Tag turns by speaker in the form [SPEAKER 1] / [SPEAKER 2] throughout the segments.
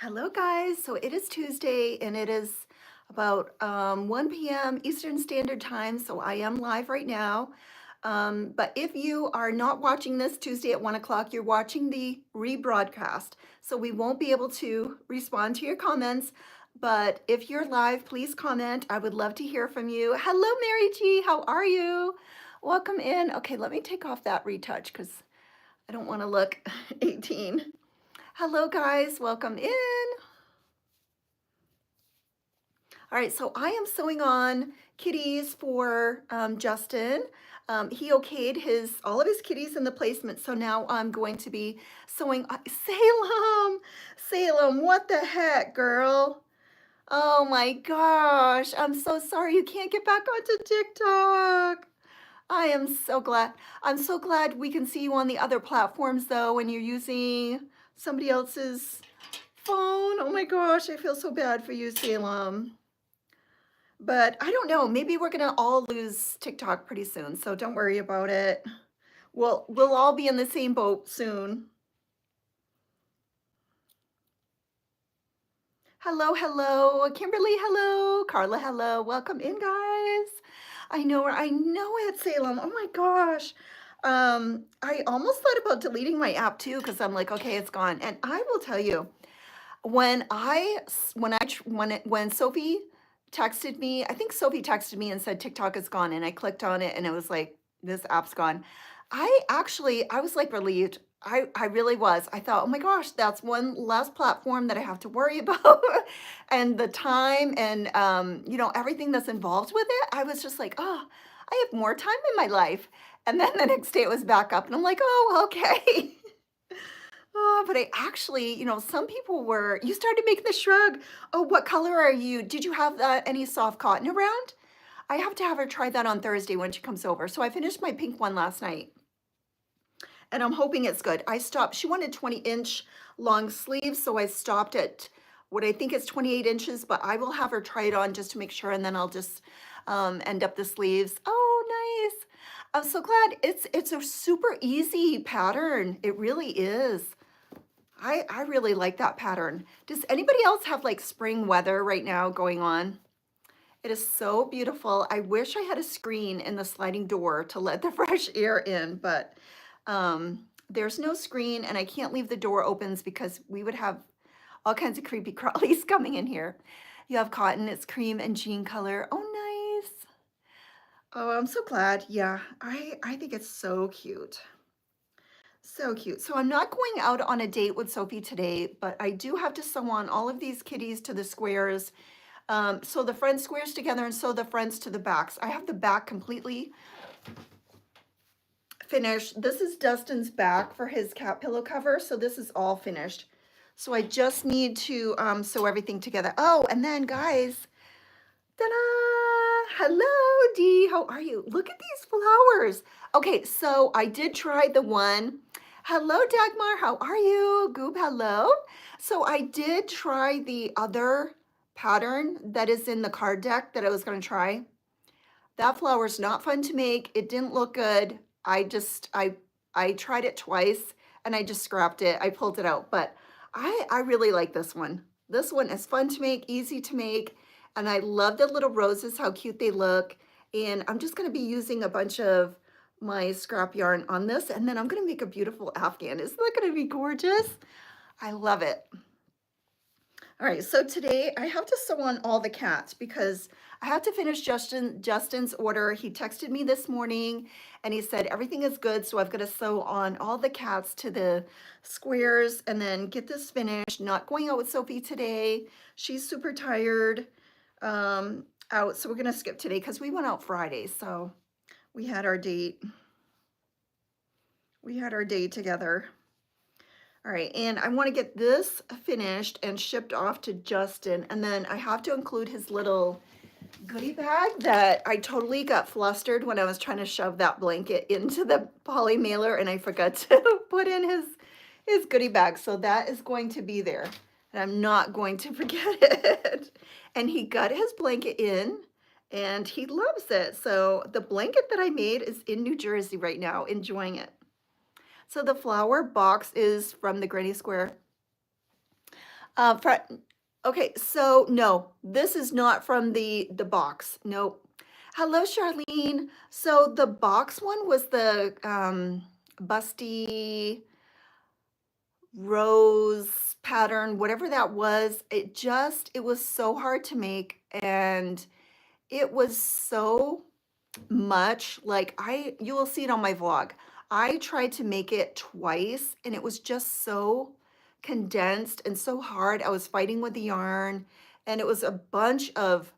[SPEAKER 1] Hello guys, so it is Tuesday and it is about 1 p.m. Eastern Standard Time, so I am live right now. But if you are not watching this Tuesday at 1 o'clock, you're watching the rebroadcast, so we won't be able to respond to your comments. But if you're live, please comment. I would love to hear from you. Hello Mary G, how are you? Welcome in. Okay, let me take off that retouch because I don't want to look 18. Hello guys, welcome in. All right, so I am sewing on kitties for Justin. He okayed all of his kitties in the placement, so now I'm going to be sewing. Salem, Salem, what the heck, girl? Oh my gosh, I'm so sorry you can't get back onto TikTok. I am so glad. I'm so glad we can see you on the other platforms though when you're using somebody else's phone. Oh my gosh, I feel so bad for you, Salem. But I don't know, maybe we're gonna all lose TikTok pretty soon, so don't worry about it. We'll all be in the same boat soon. Hello, hello, Kimberly, hello, Carla, hello. Welcome in, guys. I know it, Salem. Oh my gosh. I almost thought about deleting my app too, because I'm like, okay, it's gone. And I will tell you, when Sophie texted me, I think Sophie texted me and said TikTok is gone, and I clicked on it and it was like, this app's gone. I was like relieved. I really was. I thought, oh my gosh, that's one less platform that I have to worry about. And the time and everything that's involved with it. I was just like, oh, I have more time in my life. And then the next day it was back up and I'm like, oh, okay. Oh, but I actually, some people you started making the shrug. Oh, what color are you? Did you have any soft cotton around? I have to have her try that on Thursday when she comes over. So I finished my pink one last night and I'm hoping it's good. I stopped, she wanted 20-inch long sleeves, so I stopped at what I think is 28 inches, but I will have her try it on just to make sure, and then I'll just end up the sleeves. Oh, nice. I'm so glad. It's a super easy pattern. It really is. I really like that pattern. Does anybody else have like spring weather right now going on? It is so beautiful. I wish I had a screen in the sliding door to let the fresh air in, but there's no screen and I can't leave the door opens because we would have all kinds of creepy crawlies coming in here. You have cotton, it's cream and jean color. Oh, nice. Oh, I'm so glad. Yeah, I think it's so cute. So cute. So I'm not going out on a date with Sophie today, but I do have to sew on all of these kitties to the squares. Sew the front squares together and sew the fronts to the backs. I have the back completely finished. This is Dustin's back for his cat pillow cover, so this is all finished. So I just need to sew everything together. Oh, and then guys, ta-da! Hello, Dee, how are you? Look at these flowers. Okay, so I did try the one. Hello, Dagmar, how are you? Goob, hello. So I did try the other pattern that is in the card deck that I was gonna try. That flower's not fun to make. It didn't look good. I tried it twice and I just scrapped it. I pulled it out, but I really like this one. This one is fun to make, easy to make, and I love the little roses, how cute they look. And I'm just gonna be using a bunch of my scrap yarn on this, and then I'm gonna make a beautiful Afghan. Isn't that gonna be gorgeous? I love it. All right, so today I have to sew on all the cats because I have to finish Justin's order. He texted me this morning and he said everything is good, so I've got to sew on all the cats to the squares and then get this finished. Not going out with Sophie today. She's super tired out, so we're gonna skip today because we went out Friday, so we had our date. We had our day together. All right, and I want to get this finished and shipped off to Justin, and then I have to include his little goodie bag that I totally got flustered when I was trying to shove that blanket into the poly mailer and I forgot to put in his goodie bag. So that is going to be there and I'm not going to forget it. And he got his blanket in and he loves it. So the blanket that I made is in New Jersey right now, enjoying it. So the flower box is from the Granny Square fr Okay, so no, this is not from the box. Nope. Hello, Charlene. So the box one was the busty rose pattern, whatever that was. It was so hard to make, and it was so much like you will see it on my vlog. I tried to make it twice and it was just so condensed and so hard. I was fighting with the yarn, and it was a bunch of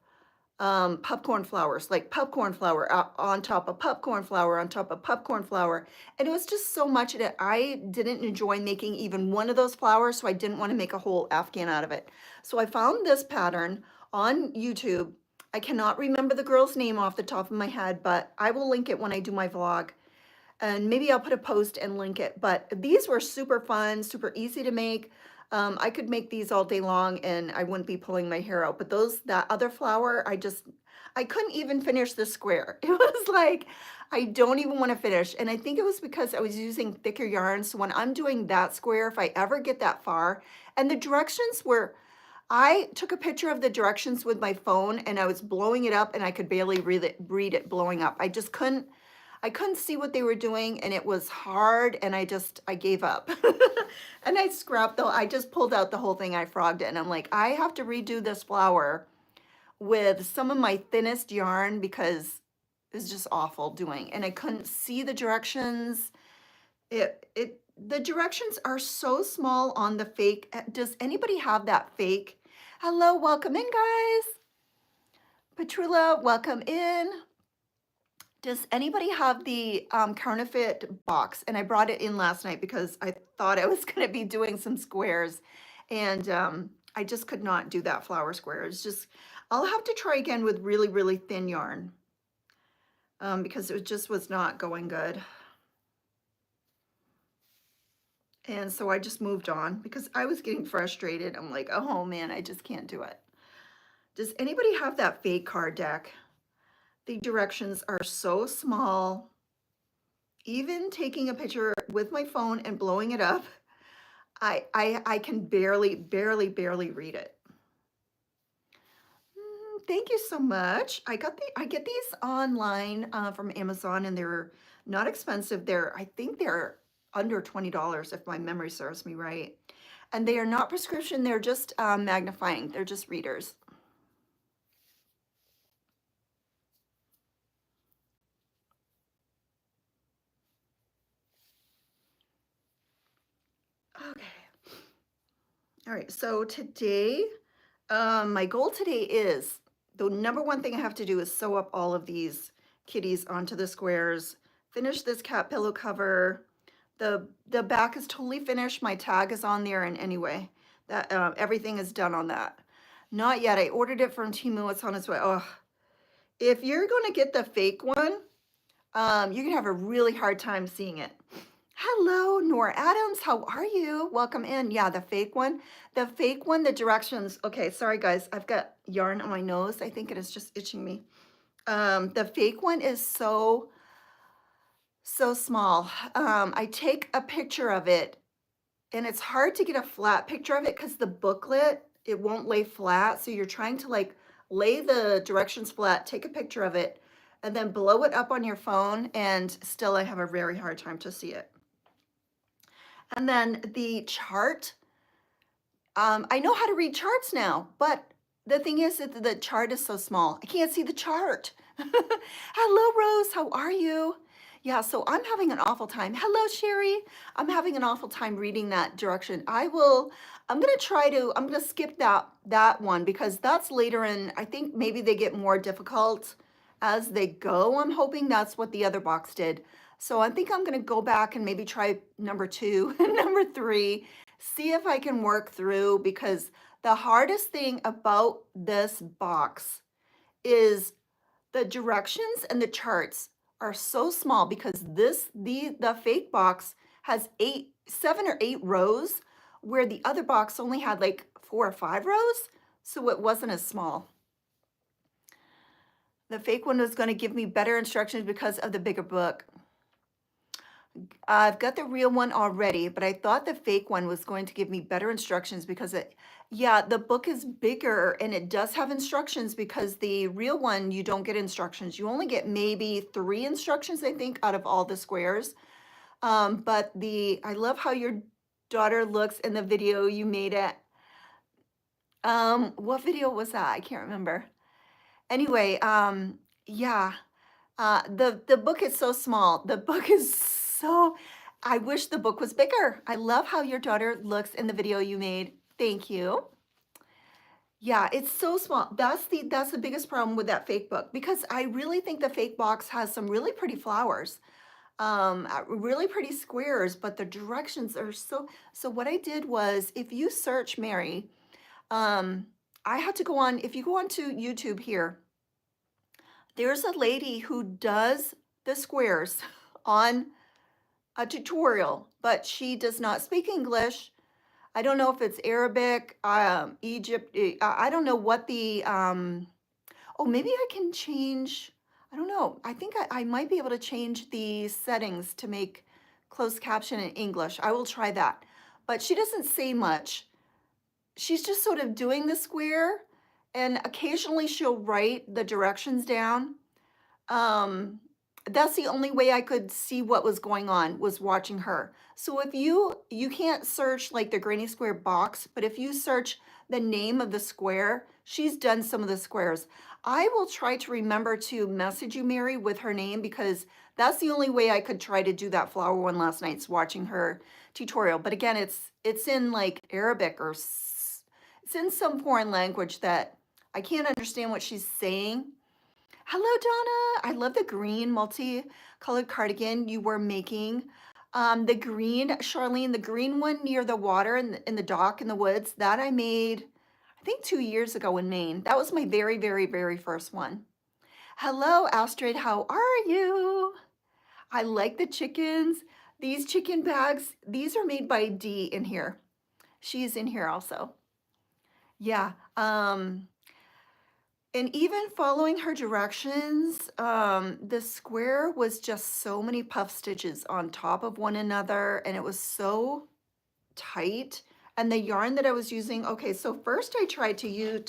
[SPEAKER 1] popcorn flowers, like popcorn flour on top of popcorn flour on top of popcorn flour. And it was just so much of it. I didn't enjoy making even one of those flowers, so I didn't want to make a whole afghan out of it. So I found this pattern on YouTube. I cannot remember the girl's name off the top of my head, but I will link it when I do my vlog. And maybe I'll put a post and link it. But these were super fun, super easy to make. I could make these all day long and I wouldn't be pulling my hair out. But that other flower, I couldn't even finish the square. It was like, I don't even want to finish. And I think it was because I was using thicker yarn. So when I'm doing that square, if I ever get that far, and the directions were, I took a picture of the directions with my phone and I was blowing it up and I could barely read it blowing up. I couldn't see what they were doing and it was hard, and I gave up. And I just pulled out the whole thing. I frogged it and I'm like, I have to redo this flower with some of my thinnest yarn because it was just awful doing, and I couldn't see the directions. The directions are so small on the fake. Does anybody have that fake? Hello, welcome in, guys. Petrula, welcome in. Does anybody have the counterfeit box? And I brought it in last night because I thought I was going to be doing some squares, and I just could not do that flower square. It's just, I'll have to try again with really, really thin yarn because it just was not going good. And so I just moved on because I was getting frustrated. I'm like, oh man, I just can't do it. Does anybody have that fake card deck? The directions are so small. Even taking a picture with my phone and blowing it up, I can barely read it. Thank you so much. I get these online from Amazon, and they're not expensive. I think they're under $20 if my memory serves me right. And they are not prescription, they're just magnifying. They're just readers. Okay. All right, so today, my goal today is, the number one thing I have to do is sew up all of these kitties onto the squares, finish this cat pillow cover. The back is totally finished. My tag is on there, and anyway, that everything is done on that. Not yet. I ordered it from Temu. It's on its way. Oh, if you're going to get the fake one, you're going to have a really hard time seeing it. Hello, Nora Adams. How are you? Welcome in. Yeah, the fake one. The fake one, the directions. Okay, sorry, guys. I've got yarn on my nose. I think it is just itching me. The fake one is so small. I take a picture of it, and it's hard to get a flat picture of it because the booklet, it won't lay flat. So you're trying to like lay the directions flat, take a picture of it, and then blow it up on your phone, and still I have a very hard time to see it. And then the chart, I know how to read charts now, but the thing is that the chart is so small. I can't see the chart. Hello, Rose. How are you? Yeah, so I'm having an awful time. Hello, Sherry. I'm having an awful time reading that direction. I'm going to skip that one because that's later in, I think maybe they get more difficult as they go. I'm hoping that's what the other box did. So I think I'm going to go back and maybe try number 2 and number 3, see if I can work through, because the hardest thing about this box is the directions and the charts are so small, because the fake box has 7 or 8 rows where the other box only had like 4 or 5 rows, so it wasn't as small. The fake one was going to give me better instructions because of the bigger book. I've got the real one already, but I thought the fake one was going to give me better instructions because yeah, the book is bigger and it does have instructions because the real one, you don't get instructions. You only get maybe 3 instructions, I think, out of all the squares. But I love how your daughter looks in the video you made it. What video was that? I can't remember. Anyway, yeah. The book is so small. The book is so, I wish the book was bigger. I love how your daughter looks in the video you made. Thank you. Yeah, it's so small. That's the biggest problem with that fake book because I really think the fake box has some really pretty flowers. Really pretty squares, but the directions are so what I did was if you search Mary, um I had to go on, if you go onto YouTube here, there's a lady who does the squares on a tutorial, but she does not speak English. I don't know if it's Arabic, Egypt. I don't know what oh, maybe I can change. I don't know. I think I might be able to change the settings to make closed caption in English. I will try that. But she doesn't say much. She's just sort of doing the square, and occasionally she'll write the directions down. Um, that's the only way I could see what was going on, was watching her. So if you can't search like the granny square box, but if you search the name of the square, she's done some of the squares. I will try to remember to message you, Mary, with her name because that's the only way I could try to do that flower one last night, is watching her tutorial. But again, it's in like Arabic or it's in some foreign language that I can't understand what she's saying. Hello, Donna. I love the green multicolored cardigan you were making. The green, Charlene, the green one near the water in the dock in the woods, that I made, I think 2 years ago in Maine. That was my very, very, very first one. Hello, Astrid. How are you? I like the chickens. These chicken bags, these are made by Dee in here. She's in here also. Yeah. And even following her directions, the square was just so many puff stitches on top of one another, and it was so tight. And the yarn that I was using, okay, so first I tried to do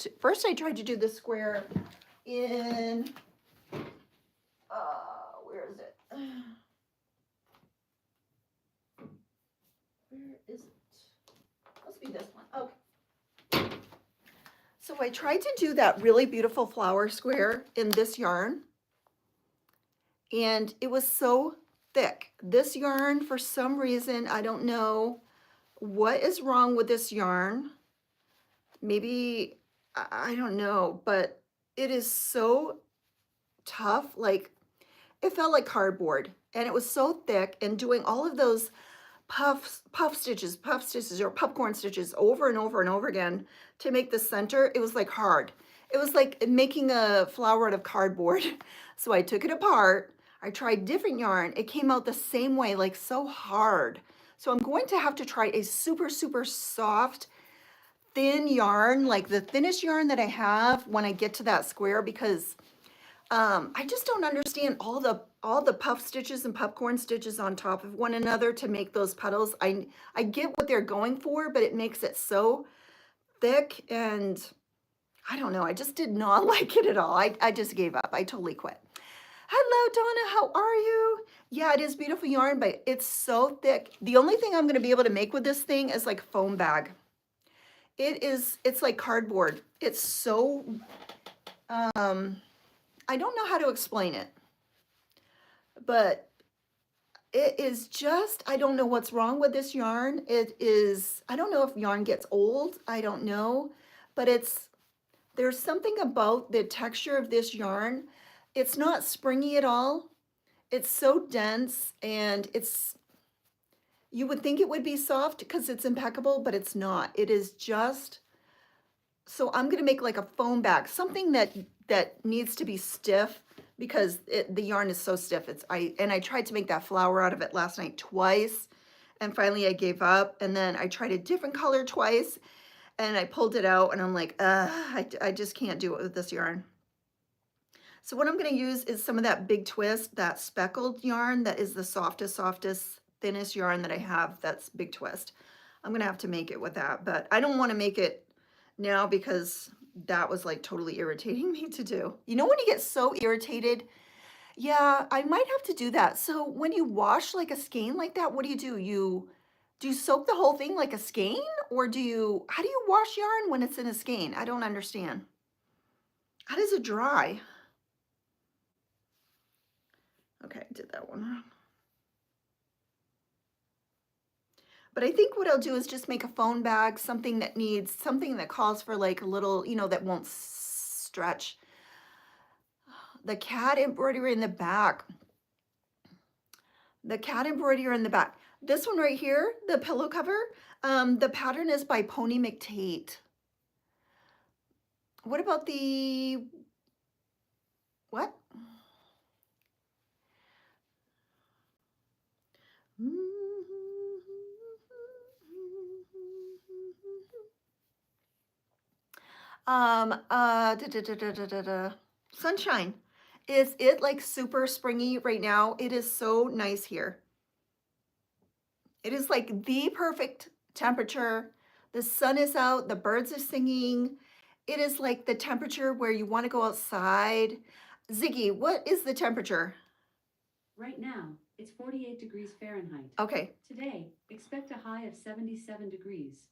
[SPEAKER 1] the square in, where is it? Where is it? Must be this one. Okay. So I tried to do that really beautiful flower square in this yarn, and it was so thick. This yarn, for some reason, I don't know what is wrong with this yarn. Maybe, I don't know, but it is so tough. Like, it felt like cardboard, and it was so thick, and doing all of those puff stitches or popcorn stitches over and over and over again to make the center, it was like hard. It was like making a flower out of cardboard. So I took it apart. I tried different yarn. It came out the same way, like so hard. So I'm going to have to try a super, super soft, thin yarn, like the thinnest yarn that I have when I get to that square, because I just don't understand all the puff stitches and popcorn stitches on top of one another to make those petals. I get what they're going for, but it makes it so thick, and I don't know. I just did not like it at all. I just gave up. I totally quit. Hello, Donna. How are you? Yeah, it is beautiful yarn, but it's so thick. The only thing I'm going to be able to make with this thing is like foam bag. It's like cardboard. It's so, I don't know how to explain it, but it is just, I don't know what's wrong with this yarn. It is, I don't know if yarn gets old. I don't know, but there's something about the texture of this yarn. It's not springy at all. It's so dense, and you would think it would be soft because it's impeccable, but it's not. It is just, so I'm going to make like a foam bag, something that needs to be stiff because the yarn is so stiff. I tried to make that flower out of it last night twice, and finally I gave up. And then I tried a different color twice, and I pulled it out, and I'm like, I just can't do it with this yarn. So what I'm gonna use is some of that Big Twist, that speckled yarn that is the softest, thinnest yarn that I have. That's Big Twist. I'm gonna have to make it with that, but I don't wanna make it now because that was like totally irritating me to do. You know when you get so irritated? Yeah, I might have to do that. So when you wash like a skein like that, what do? Do you soak the whole thing like a skein? Or how do you wash yarn when it's in a skein? I don't understand. How does it dry? Okay, I did that one wrong. But I think what I'll do is just make a phone bag, something that calls for like a little, that won't stretch. The cat embroidery in the back. The cat embroidery in the back. This one right here, the pillow cover, the pattern is by Pony McTate. What about what? Sunshine. Is it like super springy right now? It is so nice here. It is like the perfect temperature. The sun is out, the birds are singing. It is like the temperature where you want to go outside. Ziggy, what is the temperature?
[SPEAKER 2] Right now, it's 48 degrees Fahrenheit.
[SPEAKER 1] Okay.
[SPEAKER 2] Today, expect a high of 77 degrees.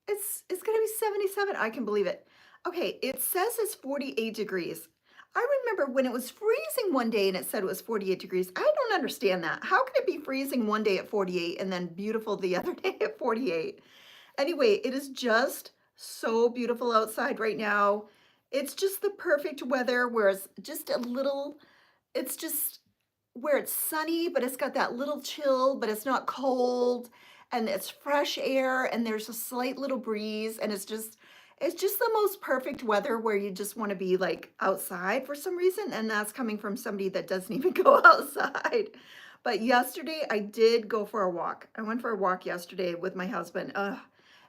[SPEAKER 1] It's going to be 77. I can believe it. Okay, it says it's 48 degrees. I remember when it was freezing one day and it said it was 48 degrees. I don't understand that. How can it be freezing one day at 48 and then beautiful the other day at 48? Anyway, it is just so beautiful outside right now. It's just the perfect weather where it's just where it's sunny, but it's got that little chill, but it's not cold, and it's fresh air, and there's a slight little breeze, and it's just the most perfect weather where you just want to be like outside for some reason, and that's coming from somebody that doesn't even go outside. But yesterday I did go for a walk. I went for a walk yesterday with my husband. It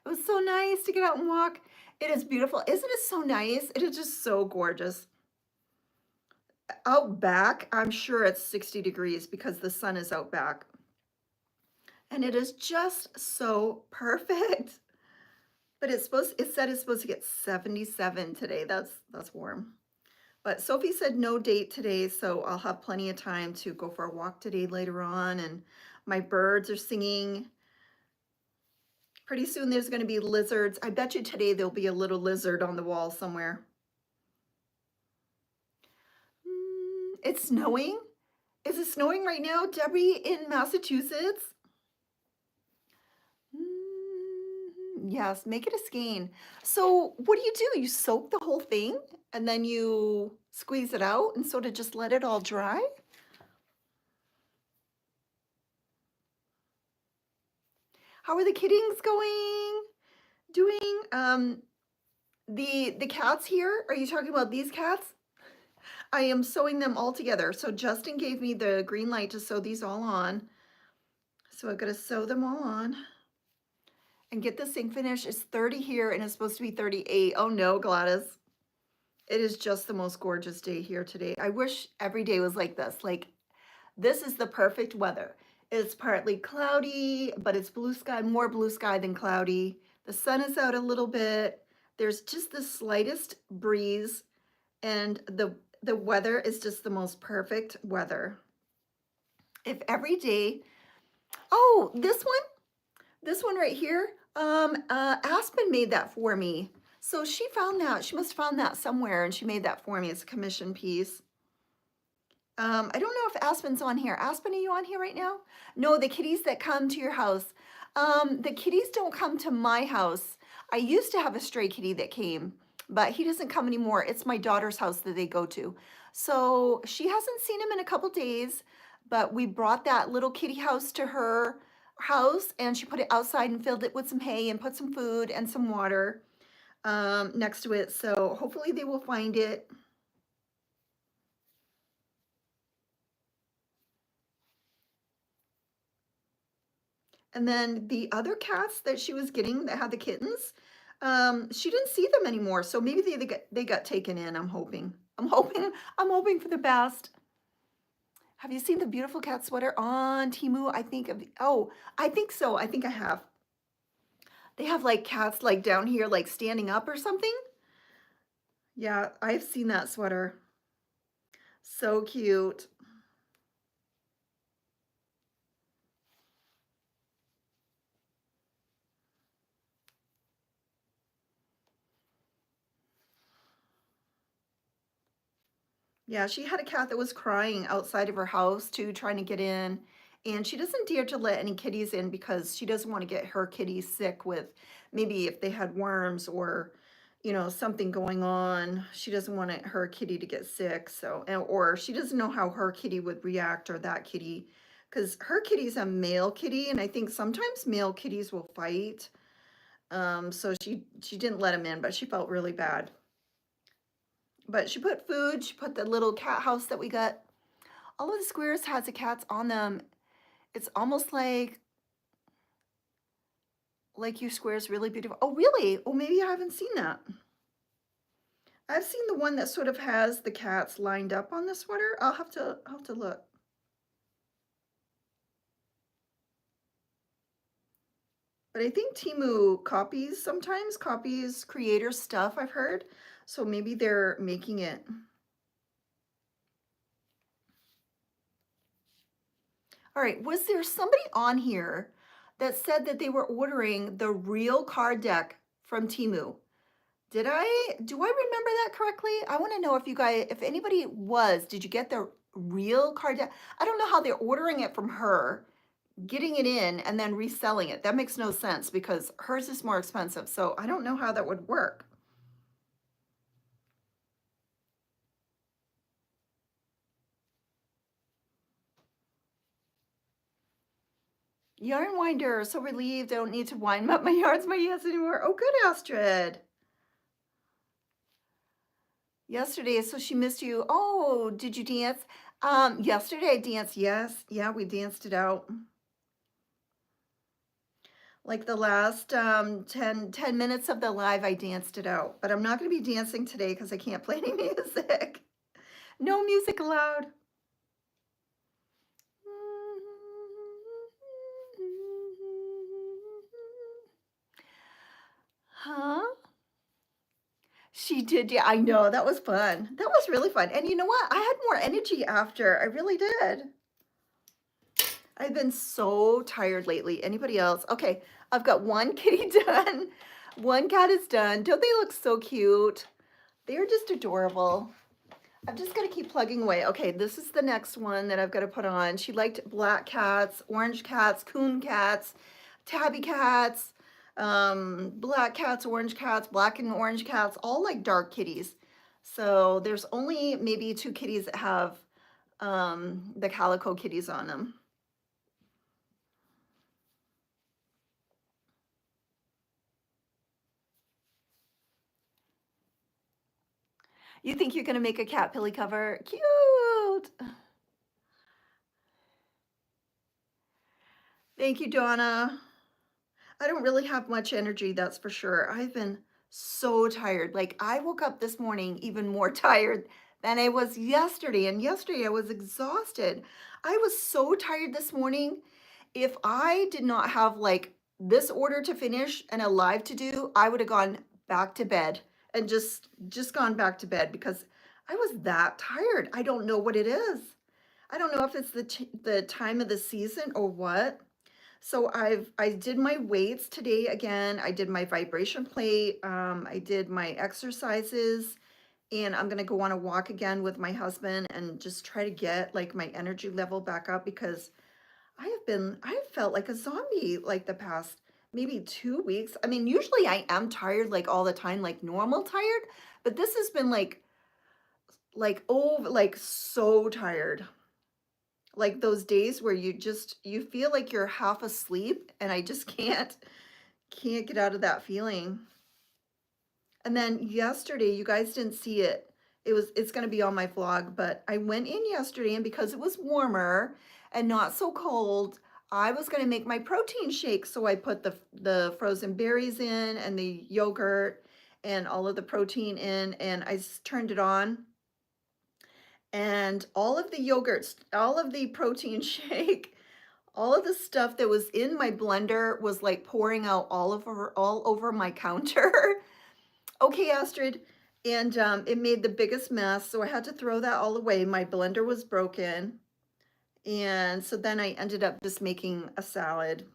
[SPEAKER 1] was so nice to get out and walk. It is beautiful. Isn't it so nice? It is just so gorgeous. Out back, I'm sure it's 60 degrees because the sun is out back. And it is just so perfect. But it said it's supposed to get 77 today. That's warm. But Sophie said no date today, so I'll have plenty of time to go for a walk today later on. And my birds are singing. Pretty soon there's going to be lizards. I bet you today there'll be a little lizard on the wall somewhere. It's snowing. Is it snowing right now, Debbie, in Massachusetts? Yes, make it a skein. So what do? You soak the whole thing and then you squeeze it out and sort of just let it all dry? How are the kittings doing? The cats here, are you talking about these cats? I am sewing them all together. So Justin gave me the green light to sew these all on. So I've got to sew them all on and get this thing finished. It's 30 here and it's supposed to be 38. Oh no, Gladys. It is just the most gorgeous day here today. I wish every day was like this. Like, this is the perfect weather. It's partly cloudy, but it's blue sky, more blue sky than cloudy. The sun is out a little bit. There's just the slightest breeze, and the weather is just the most perfect weather. If every day, oh, this one right here, Aspen made that for me. So she found that, she must have found that somewhere and she made that for me. It's a commission piece. I don't know if Aspen's on here. Aspen, are you on here right now? No, the kitties that come to your house. The kitties don't come to my house. I used to have a stray kitty that came, but he doesn't come anymore. It's my daughter's house that they go to. So she hasn't seen him in a couple days, but we brought that little kitty house to her house and she put it outside and filled it with some hay and put some food and some water next to it. So hopefully they will find it. And then the other cats that she was getting that had the kittens, she didn't see them anymore. So maybe they got taken in, I'm hoping. I'm hoping I'm hoping for the best. Have you seen the beautiful cat sweater on Temu? I think so. I think I have. They have like cats like down here like standing up or something. Yeah, I've seen that sweater. So cute. Yeah, she had a cat that was crying outside of her house too, trying to get in. And she doesn't dare to let any kitties in because she doesn't want to get her kitties sick with maybe if they had worms or, something going on. She doesn't want her kitty to get sick. So, or she doesn't know how her kitty would react or that kitty. Because her kitty's a male kitty, and I think sometimes male kitties will fight. So she didn't let him in, but she felt really bad. But she put food, she put the little cat house that we got. All of the squares has the cats on them. It's almost like your square is really beautiful. Oh, really? Oh, maybe I haven't seen that. I've seen the one that sort of has the cats lined up on the sweater. I'll have to look. But I think Timu sometimes copies creator stuff, I've heard. So maybe they're making it. All right, was there somebody on here that said that they were ordering the real card deck from Timu? Do I remember that correctly? I want to know if anybody did you get the real card deck? I don't know how they're ordering it from her, getting it in, and then reselling it. That makes no sense because hers is more expensive. So I don't know how that would work. Yarn winder, so relieved. I don't need to wind up my yarns, my yes anymore. Oh, good, Astrid. Yesterday, so she missed you. Oh, did you dance? Yesterday I danced. Yes. Yeah, we danced it out. Like the last 10 minutes of the live, I danced it out. But I'm not going to be dancing today because I can't play any music. No music allowed. Huh? She did. Yeah, I know. That was fun. That was really fun. And you know what? I had more energy after. I really did. I've been so tired lately. Anybody else? Okay, I've got one kitty done. One cat is done. Don't they look so cute? They're just adorable. I'm just gonna keep plugging away. Okay, this is the next one that I've got to put on. She liked black cats, orange cats, coon cats, tabby cats, black cats, orange cats, black and orange cats, all like dark kitties. So there's only maybe two kitties that have the calico kitties on them. You think you're gonna make a cat pilly cover? Cute. Thank you, Donna. I don't really have much energy, that's for sure. I've been so tired. Like I woke up this morning even more tired than I was yesterday. And yesterday I was exhausted. I was so tired this morning. If I did not have like this order to finish and a live to do, I would have gone back to bed and just gone back to bed because I was that tired. I don't know what it is. I don't know if it's the time of the season or what. So I did my weights today again. I did my vibration plate. I did my exercises, and I'm gonna go on a walk again with my husband and just try to get like my energy level back up because I have felt like a zombie like the past maybe 2 weeks. I mean, usually I am tired like all the time, like normal tired, but this has been like so tired, like those days where you feel like you're half asleep and I just can't get out of that feeling. And then yesterday, you guys didn't see it. It's going to be on my vlog, but I went in yesterday and because it was warmer and not so cold, I was going to make my protein shake. So I put the frozen berries in and the yogurt and all of the protein in and turned it on and all of the yogurts, all of the protein shake, all of the stuff that was in my blender was like pouring out all over my counter. Okay, Astrid. And it made the biggest mess, so I had to throw that all away. My blender was broken. And so then I ended up just making a salad.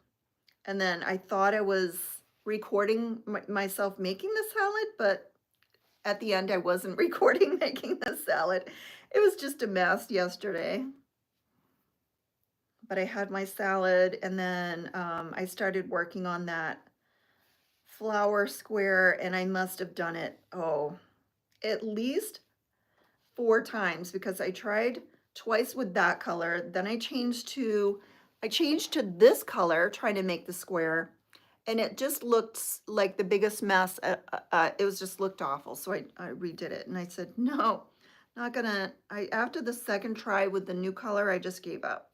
[SPEAKER 1] And then I thought I was recording myself making the salad, but at the end I wasn't recording making the salad. It was just a mess yesterday. But I had my salad, and then I started working on that flower square, and I must have done it, oh, at least 4 times, because I tried twice with that color, then I changed to this color trying to make the square, and it just looked like the biggest mess. It was just looked awful, so I redid it, and I said, no, not gonna. After the second try with the new color, I just gave up.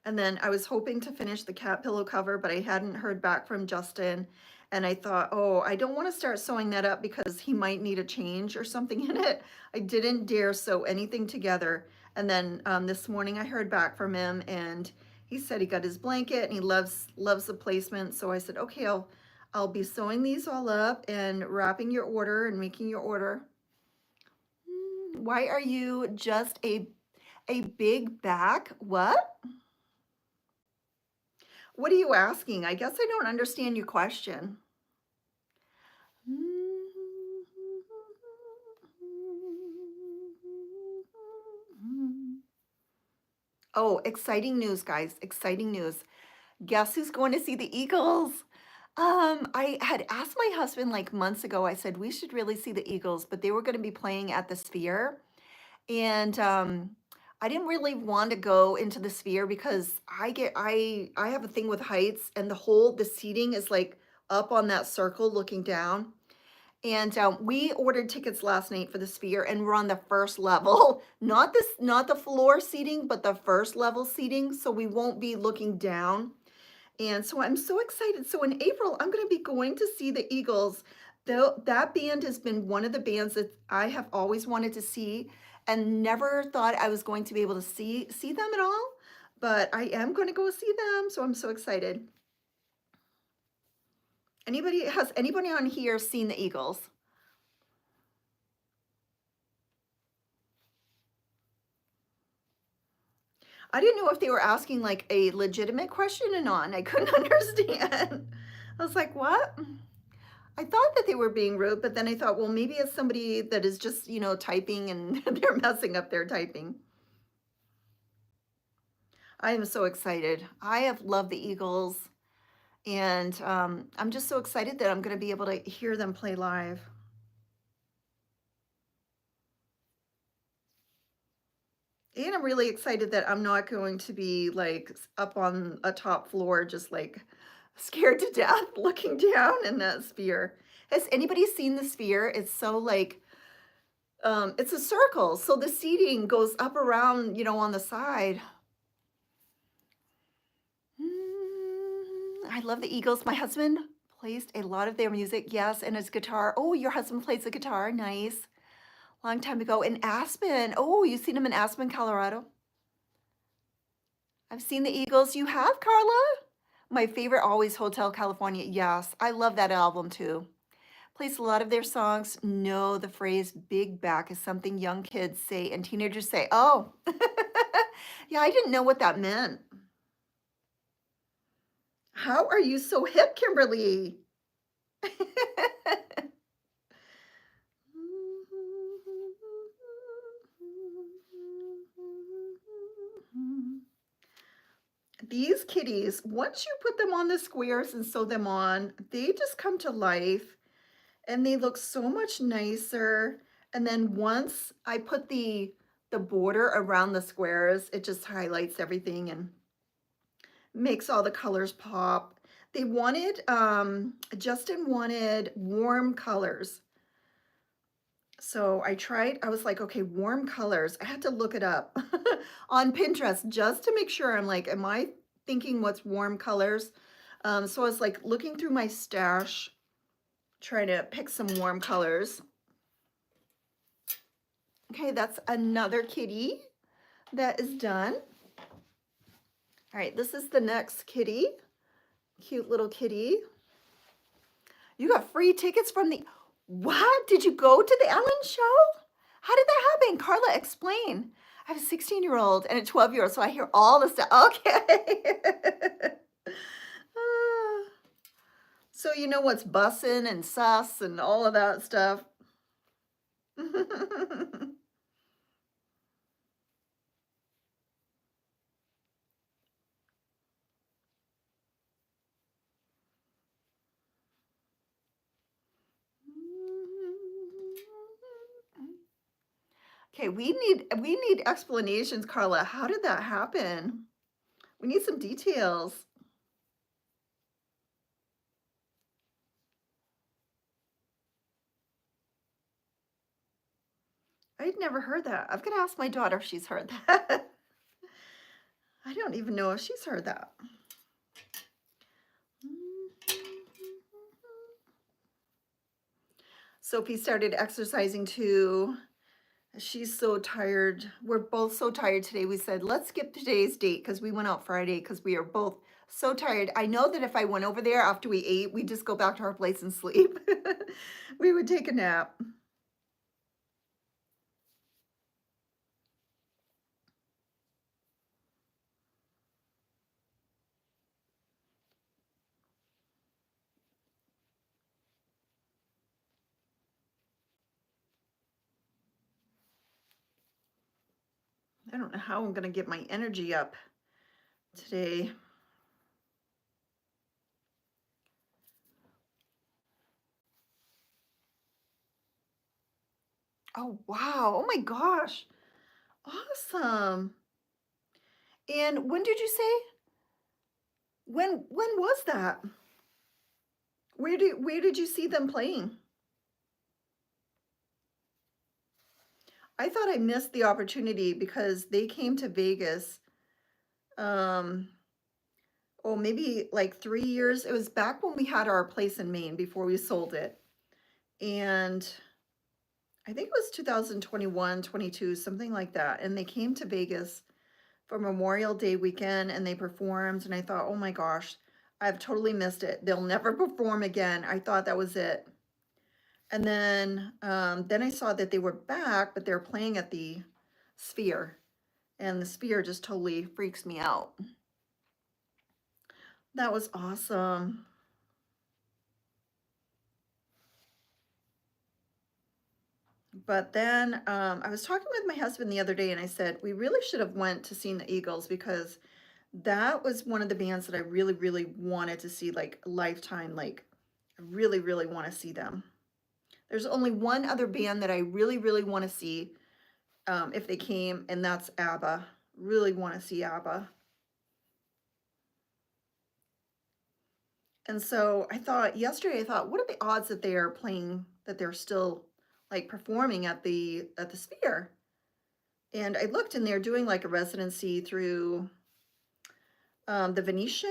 [SPEAKER 1] And then I was hoping to finish the cat pillow cover, but I hadn't heard back from Justin. And I thought, oh, I don't want to start sewing that up because he might need a change or something in it. I didn't dare sew anything together. And then this morning I heard back from him, and he said he got his blanket and he loves the placement. So I said, okay, I'll be sewing these all up and wrapping your order and making your order. Why are you just a big back? What? What are you asking? I guess I don't understand your question. Oh, exciting news, guys. Exciting news. Guess who's going to see the Eagles? I had asked my husband like months ago. I said we should really see the Eagles, but they were going to be playing at the Sphere. And I didn't really want to go into the Sphere because I have a thing with heights, and the seating is like up on that circle looking down. And we ordered tickets last night for the Sphere, and we're on the first level, not the floor seating, but the first level seating, so we won't be looking down. And so I'm so excited. So in April, I'm going to be going to see the Eagles. Though that band has been one of the bands that I have always wanted to see, and never thought I was going to be able to see them at all. But I am going to go see them, so I'm so excited. Has anybody on here seen the Eagles? I didn't know if they were asking like a legitimate question or not, and I couldn't understand. I was like, what? I thought that they were being rude, but then I thought, well, maybe it's somebody that is just, typing and they're messing up their typing. I am so excited. I have loved the Eagles, and I'm just so excited that I'm going to be able to hear them play live. And I'm really excited that I'm not going to be like up on a top floor, just like scared to death looking down in that Sphere. Has anybody seen the Sphere? It's so like, it's a circle. So the seating goes up around, on the side. I love the Eagles. My husband plays a lot of their music. Yes, and his guitar. Oh, your husband plays the guitar. Nice. Long time ago in Aspen. Oh, you've seen him in Aspen, Colorado? I've seen the Eagles. You have, Carla? My favorite, always Hotel California. Yes, I love that album too. Plays a lot of their songs. Know the phrase big back is something young kids say and teenagers say. Oh, yeah, I didn't know what that meant. How are you so hip, Kimberly? These kitties, once you put them on the squares and sew them on, they just come to life, and they look so much nicer. And then once I put the border around the squares, it just highlights everything and makes all the colors pop. They wanted, Justin wanted warm colors. So I was like, okay, warm colors. I had to look it up on Pinterest just to make sure. I'm like, am I thinking what's warm colors? So I was like looking through my stash, trying to pick some warm colors. Okay, that's another kitty that is done. All right, this is the next kitty. Cute little kitty. You got free tickets from the, what? Did you go to the Ellen show? How did that happen? Carla, explain. I have a 16-year-old and a 12-year-old, so I hear all the stuff. Okay. Ah, so you know what's bussin' and sus and all of that stuff. Okay, we need explanations, Carla. How did that happen? We need some details. I'd never heard that. I've got to ask my daughter if she's heard that. I don't even know if she's heard that. Sophie started exercising too. She's so tired. We're both so tired today. We said, let's skip today's date because we went out Friday because we are both so tired. I know that if I went over there after we ate, we'd just go back to our place and sleep. We would take a nap. I don't know how I'm going to get my energy up today. Oh, wow. Oh my gosh. Awesome. And when did you say? When was that? Where did you see them playing? I thought I missed the opportunity because they came to Vegas. Oh, maybe like 3 years. It was back when we had our place in Maine before we sold it. And I think it was 2021, 22, something like that. And they came to Vegas for Memorial Day weekend and they performed. And I thought, oh my gosh, I've totally missed it. They'll never perform again. I thought that was it. And then I saw that they were back, but they're playing at the Sphere. And the Sphere just totally freaks me out. That was awesome. But then I was talking with my husband the other day and I said, we really should have went to see the Eagles because that was one of the bands that I really, really wanted to see, like lifetime. Like I really, really want to see them. There's only one other band that I really, really want to see if they came, and that's ABBA. Really want to see ABBA. And so yesterday I thought, what are the odds that they are playing, that they're still like performing at the Sphere? And I looked and they're doing like a residency through the Venetian.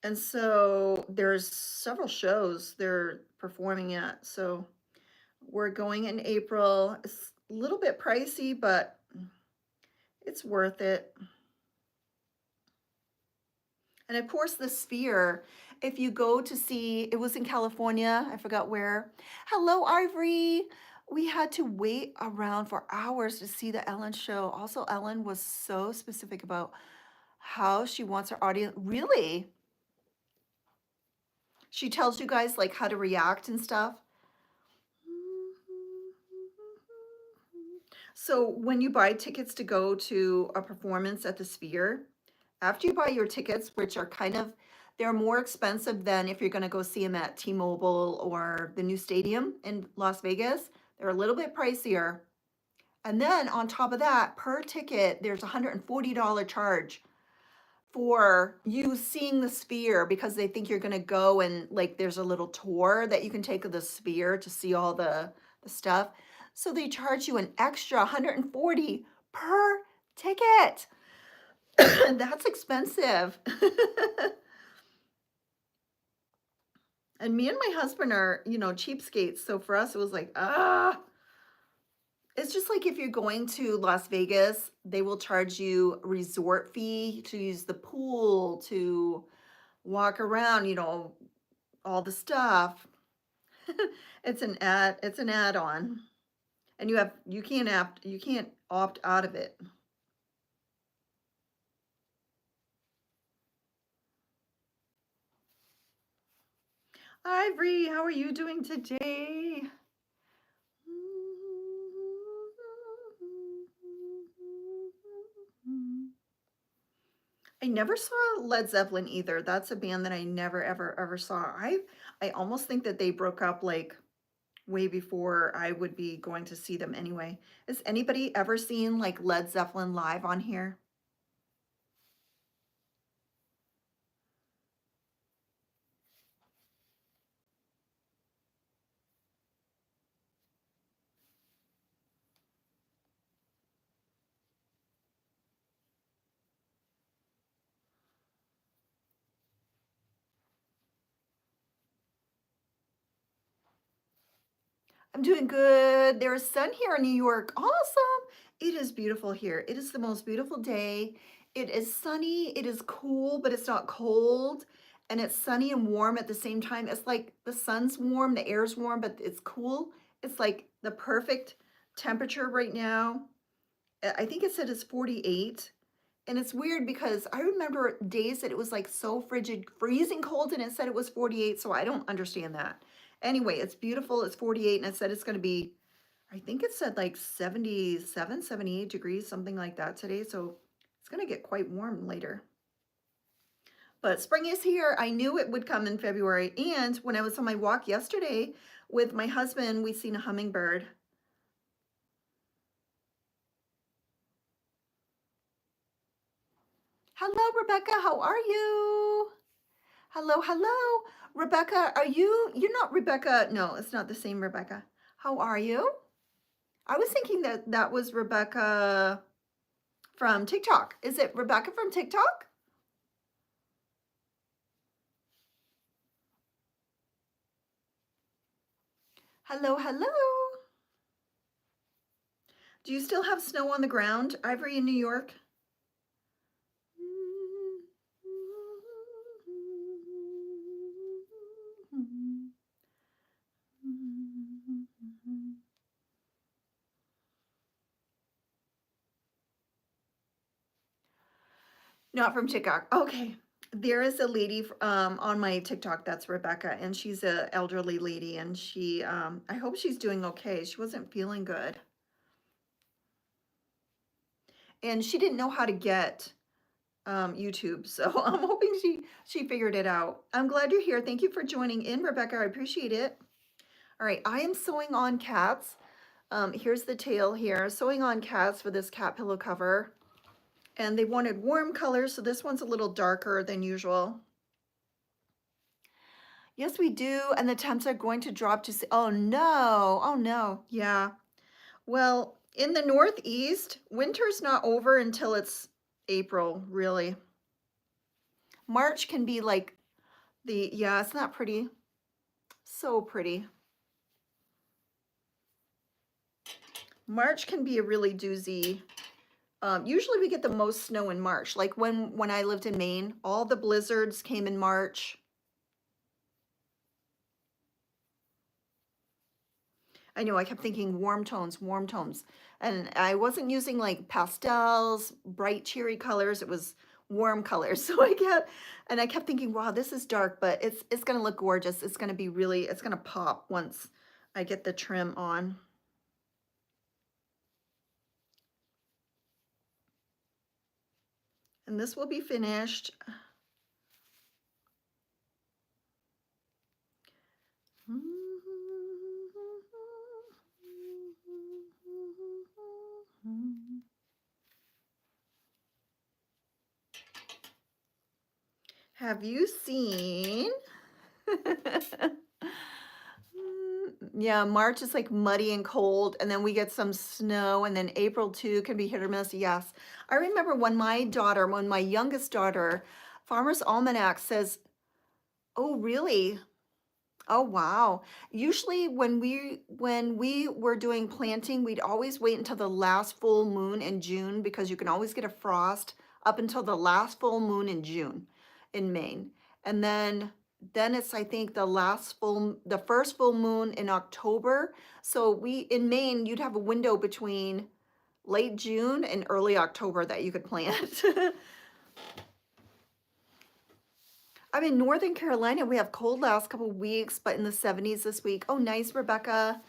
[SPEAKER 1] And so there's several shows they're performing at. So we're going in April. It's a little bit pricey, but it's worth it. And of course, the Sphere, if you go to see, it was in California, I forgot where. Hello, Ivory. We had to wait around for hours to see the Ellen show. Also, Ellen was so specific about how she wants her audience. Really? She tells you guys like how to react and stuff. So when you buy tickets to go to a performance at the Sphere, after you buy your tickets, which are they're more expensive than if you're going to go see them at T-Mobile or the new stadium in Las Vegas. They're a little bit pricier. And then on top of that, per ticket, there's a $140 charge for you seeing the Sphere because they think you're going to go and like there's a little tour that you can take of the Sphere to see all the stuff. So they charge you an extra $140 per ticket. That's expensive. And me and my husband are, you know, cheapskates. So for us, it was like, ah. It's just like if you're going to Las Vegas, they will charge you a resort fee to use the pool, to walk around, you know, all the stuff. It's an add-on. And you can't opt out of it. Ivory, how are you doing today? I never saw Led Zeppelin either. That's a band that I never ever saw. I almost think that they broke up like way before I would be going to see them anyway. Has anybody ever seen like Led Zeppelin live on here? I'm doing good. There's sun here in New York. Awesome. It is beautiful here. It is the most beautiful day. It is sunny. It is cool, but it's not cold. And it's sunny and warm at the same time. It's like the sun's warm, the air's warm, but it's cool. It's like the perfect temperature right now. I think it said it's 48. And it's weird because I remember days that it was like so frigid, freezing cold, and it said it was 48. So I don't understand that. Anyway, it's beautiful. It's 48, and it said it's going to be, I think it said like 77, 78 degrees, something like that today. So it's going to get quite warm later. But spring is here. I knew it would come in February. And when I was on my walk yesterday with my husband, we seen a hummingbird. Hello, Rebecca. How are you? Hello, hello. Rebecca, you're not Rebecca. No, it's not the same Rebecca. How are you? I was thinking that that was Rebecca from TikTok. Is it Rebecca from TikTok? Hello, hello. Do you still have snow on the ground, Ivory, in New York? Not from TikTok. Okay. There is a lady on my TikTok that's Rebecca, and she's an elderly lady, and she I hope she's doing okay. She wasn't feeling good. And she didn't know how to get YouTube, so I'm hoping she figured it out. I'm glad you're here. Thank you for joining in, Rebecca. I appreciate it. All right, I am sewing on cats. Here's the tail here. Sewing on cats for this cat pillow cover. And they wanted warm colors, so this one's a little darker than usual. Yes, we do, and the temps are going to drop to, oh no, yeah. Well, in the Northeast, winter's not over until it's April, really. March can be like yeah, it's not pretty. So pretty. March can be a really doozy. Usually we get the most snow in March. Like when I lived in Maine, all the blizzards came in March. I know, I kept thinking warm tones, warm tones. And I wasn't using like pastels, bright cheery colors. It was warm colors. So I kept thinking, wow, this is dark, but it's gonna look gorgeous. It's gonna be really, it's gonna pop once I get the trim on. And this will be finished. Have you seen? Yeah, March is like muddy and cold, and then we get some snow, and then April too can be hit or miss. Yes. I remember when my youngest daughter, Farmer's Almanac says, oh, really? Oh, wow. Usually when we were doing planting, we'd always wait until the last full moon in June because you can always get a frost up until the last full moon in June in Maine. And then it's I think the first full moon in October. So we in Maine, you'd have a window between late June and early October that you could plant. I'm in Northern Carolina. We have cold last couple weeks, but in the 70s this week. Oh, nice, Rebecca.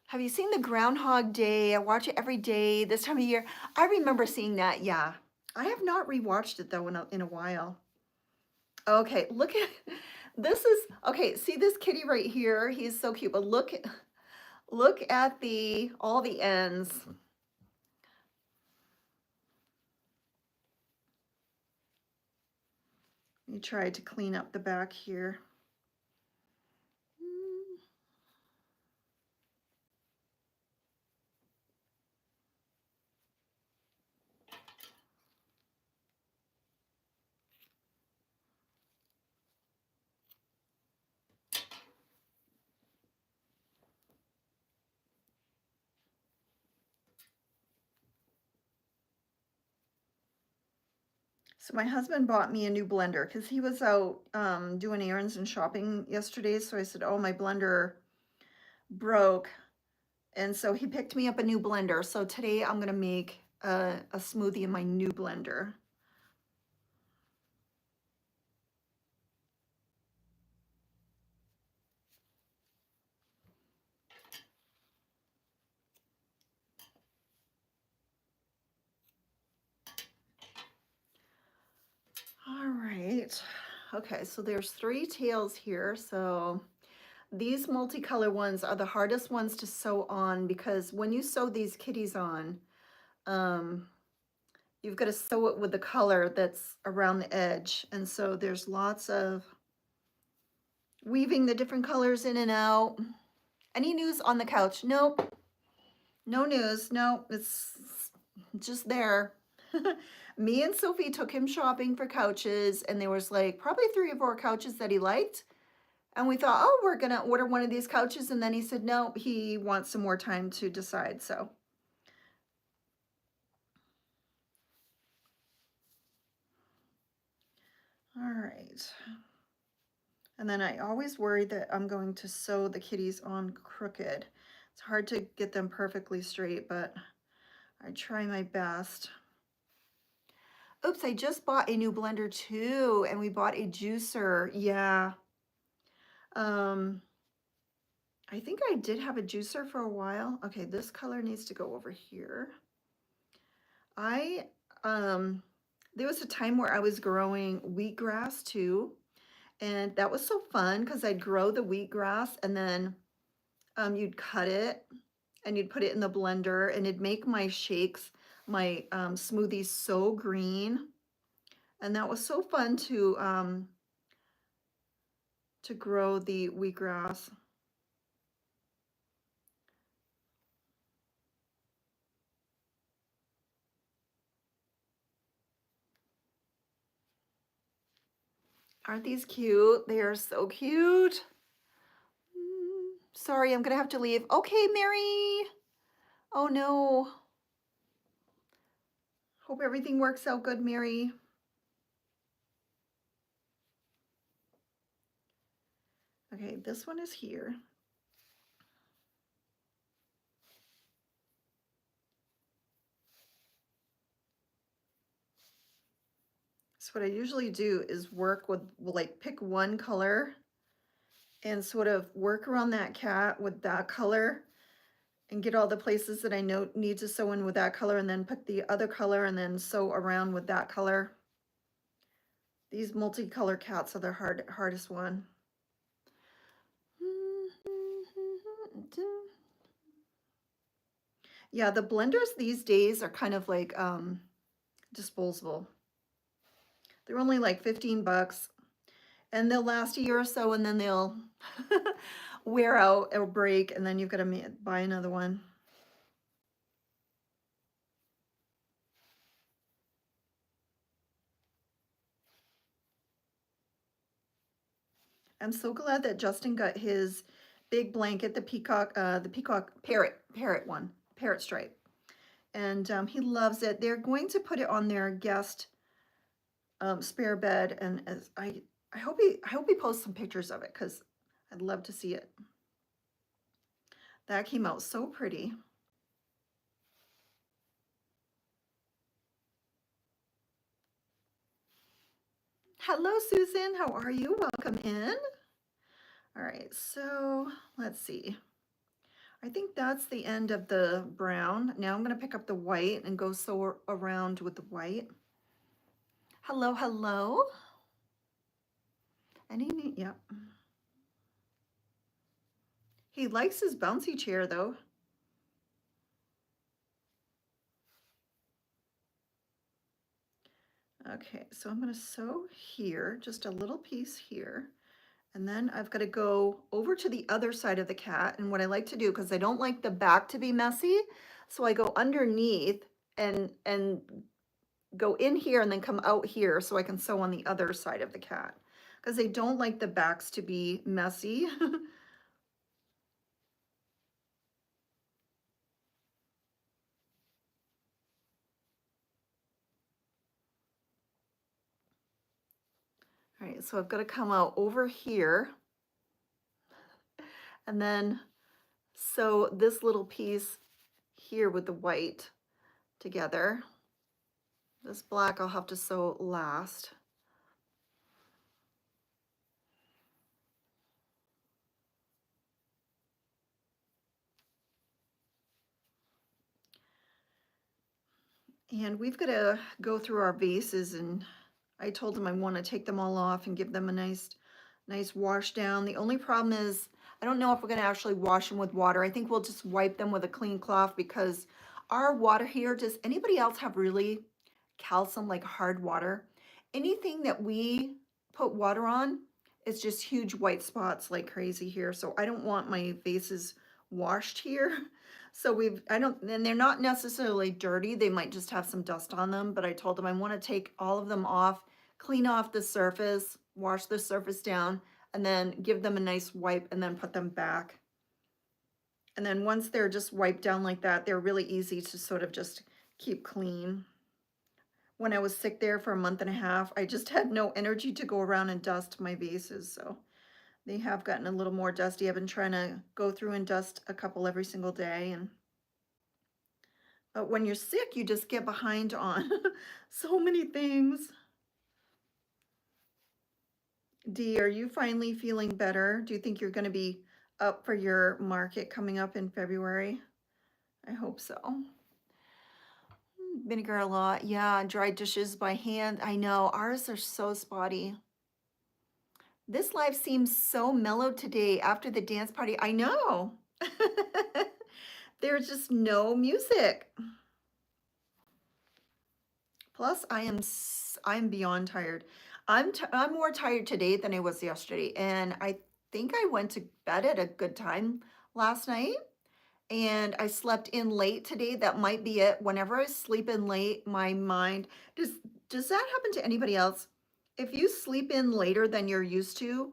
[SPEAKER 1] Have you seen the Groundhog Day? I watch it every day this time of year. I remember seeing that. Yeah. I have not rewatched it though in a while. Okay, look at this is okay. See this kitty right here? He's so cute. But look at the all the ends. Let me try to clean up the back here. So my husband bought me a new blender because he was out doing errands and shopping yesterday. So I said, oh, my blender broke. And so he picked me up a new blender. So today I'm going to make a smoothie in my new blender. All right. Okay, so there's 3 tails here. So these multicolor ones are the hardest ones to sew on because when you sew these kitties on, um, you've got to sew it with the color that's around the edge. And so there's lots of weaving the different colors in and out. Any news on the couch? Nope. No news. No, it's just there. Me and Sophie took him shopping for couches, and there was like probably 3 or 4 couches that he liked. And we thought, oh, we're gonna order one of these couches. And then he said, no, he wants some more time to decide. So, all right. And then I always worry that I'm going to sew the kitties on crooked. It's hard to get them perfectly straight, but I try my best. Oops, I just bought a new blender too, and we bought a juicer. Yeah. I think I did have a juicer for a while. Okay, this color needs to go over here. There was a time where I was growing wheatgrass too, and that was so fun because I'd grow the wheatgrass and then you'd cut it and you'd put it in the blender and it'd make my shakes, my smoothies so green. And that was so fun to grow the wheatgrass. Aren't these cute? They are so cute. Sorry, I'm gonna have to leave. Okay, Mary. Oh no. Hope everything works out good, Mary. Okay, this one is here. So what I usually do is work with, like, pick one color and sort of work around that cat with that color and get all the places that I know need to sew in with that color and then pick the other color and then sew around with that color. These multicolor cats are the hardest one. Yeah, the blenders these days are kind of like disposable. They're only like 15 bucks and they'll last a year or so and then they'll wear out or break and then you've got to buy another one. I'm so glad that Justin got his big blanket, the peacock parrot one, parrot stripe. And he loves it. They're going to put it on their guest spare bed, and I hope he posts some pictures of it because I'd love to see it. That came out so pretty. Hello, Susan. How are you? Welcome in. All right, so let's see. I think that's the end of the brown. Now I'm going to pick up the white and go sew around with the white. Hello, hello. Yep. He likes his bouncy chair though. Okay, so I'm going to sew here, just a little piece here. And then I've got to go over to the other side of the cat. And what I like to do, because I don't like the back to be messy, so I go underneath and go in here and then come out here so I can sew on the other side of the cat. Because I don't like the backs to be messy. All right, so I've got to come out over here and then sew this little piece here with the white together. This black I'll have to sew last. And we've got to go through our vases, and I told him I want to take them all off and give them a nice wash down. The only problem is I don't know if we're going to actually wash them with water. I think we'll just wipe them with a clean cloth because our water here, does anybody else have really calcium, like hard water? Anything that we put water on, it's just huge white spots like crazy here. So I don't want my vases washed here. So and they're not necessarily dirty. They might just have some dust on them, but I told them I want to take all of them off, clean off the surface, wash the surface down, and then give them a nice wipe and then put them back. And then once they're just wiped down like that, they're really easy to sort of just keep clean. When I was sick there for a month and a half, I just had no energy to go around and dust my vases. So they have gotten a little more dusty. I've been trying to go through and dust a couple every single day. But when you're sick, you just get behind on so many things. Dee, are you finally feeling better? Do you think you're going to be up for your market coming up in February? I hope so. Vinegar a lot. Yeah, dried dishes by hand. I know, ours are so spotty. This live seems so mellow today after the dance party. I know. There's just no music. Plus, I'm beyond tired. I'm more tired today than I was yesterday, and I think I went to bed at a good time last night, and I slept in late today. That might be it. Whenever I sleep in late, my mind does that happen to anybody else? If you sleep in later than you're used to,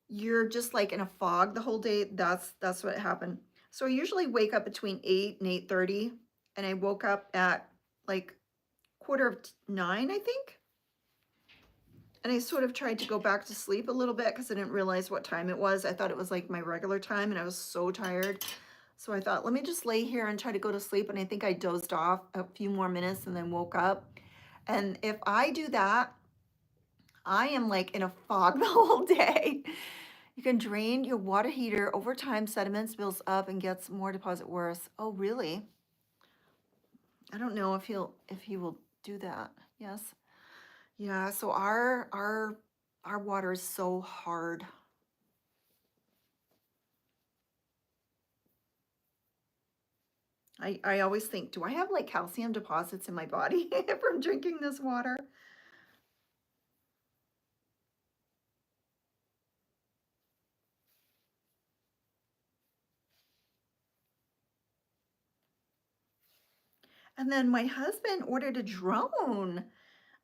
[SPEAKER 1] you're just like in a fog the whole day. That's what happened. So I usually wake up between 8 and 8:30, and I woke up at like 8:45, I think. And I sort of tried to go back to sleep a little bit because I didn't realize what time it was. I thought it was like my regular time, and I was so tired. So I thought, let me just lay here and try to go to sleep. And I think I dozed off a few more minutes and then woke up. And if I do that, I am like in a fog the whole day. You can drain your water heater. Over time, sediments builds up and gets more deposit worse. Oh, really? I don't know if he will do that. Yes. Yeah, so our water is so hard. I always think, do I have like calcium deposits in my body from drinking this water? And then my husband ordered a drone.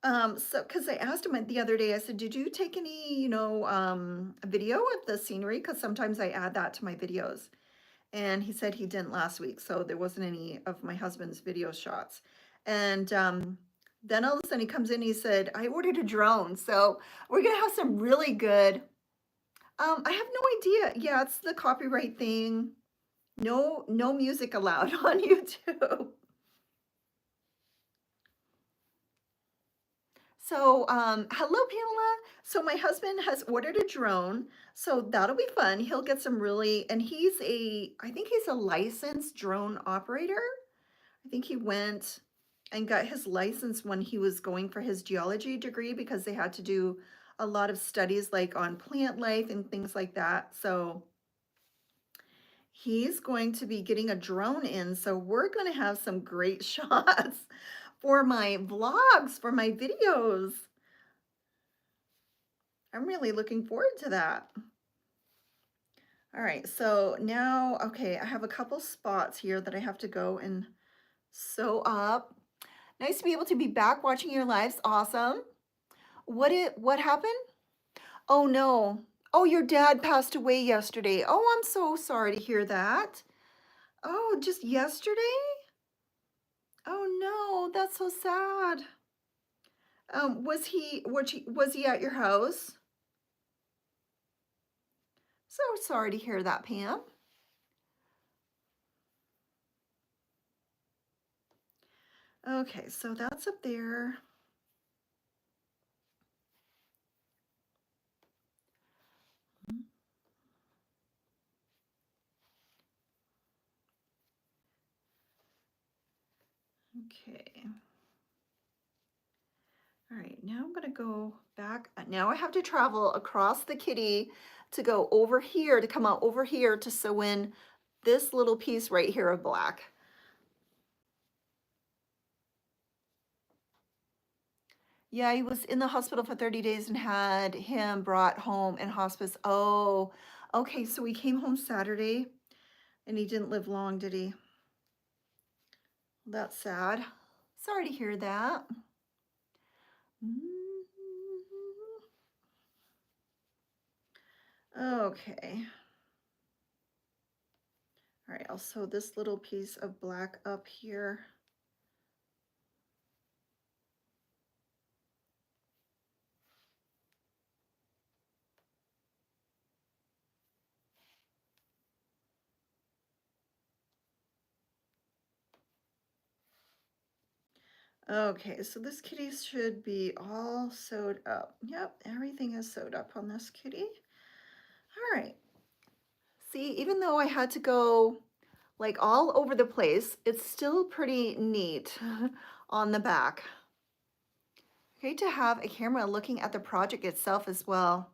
[SPEAKER 1] So because I asked him the other day, I said, "Did you take any, video of the scenery? Because sometimes I add that to my videos." And he said he didn't last week, so there wasn't any of my husband's video shots. And then all of a sudden he comes in, he said, "I ordered a drone, so we're gonna have some really good." I have no idea. Yeah, it's the copyright thing. No, no music allowed on YouTube. So, hello, Pamela. So my husband has ordered a drone, so that'll be fun. He'll get some really, and I think he's a licensed drone operator. I think he went and got his license when he was going for his geology degree because they had to do a lot of studies like on plant life and things like that. So he's going to be getting a drone in. So we're going to have some great shots for my vlogs, for my videos. I'm really looking forward to that. All right, so now, okay, I have a couple spots here that I have to go and sew up. Nice to be able to be back watching your lives. Awesome. What happened? Oh no. Oh, your dad passed away yesterday. Oh, I'm so sorry to hear that. Oh, just yesterday? Oh no, that's so sad. Was he at your house? So sorry to hear that, Pam. Okay, so that's up there. Okay. All right, now I'm gonna go back. Now I have to travel across the kitty to go over here, to come out over here to sew in this little piece right here of black. Yeah, he was in the hospital for 30 days and had him brought home in hospice. Oh, okay, so he came home Saturday and he didn't live long, did he? That's sad. Sorry to hear that. Okay. All right, I'll sew this little piece of black up here. Okay, so this kitty should be all sewed up. Yep, everything is sewed up on this kitty. All right. See, even though I had to go like all over the place, it's still pretty neat on the back. Great to have a camera looking at the project itself as well.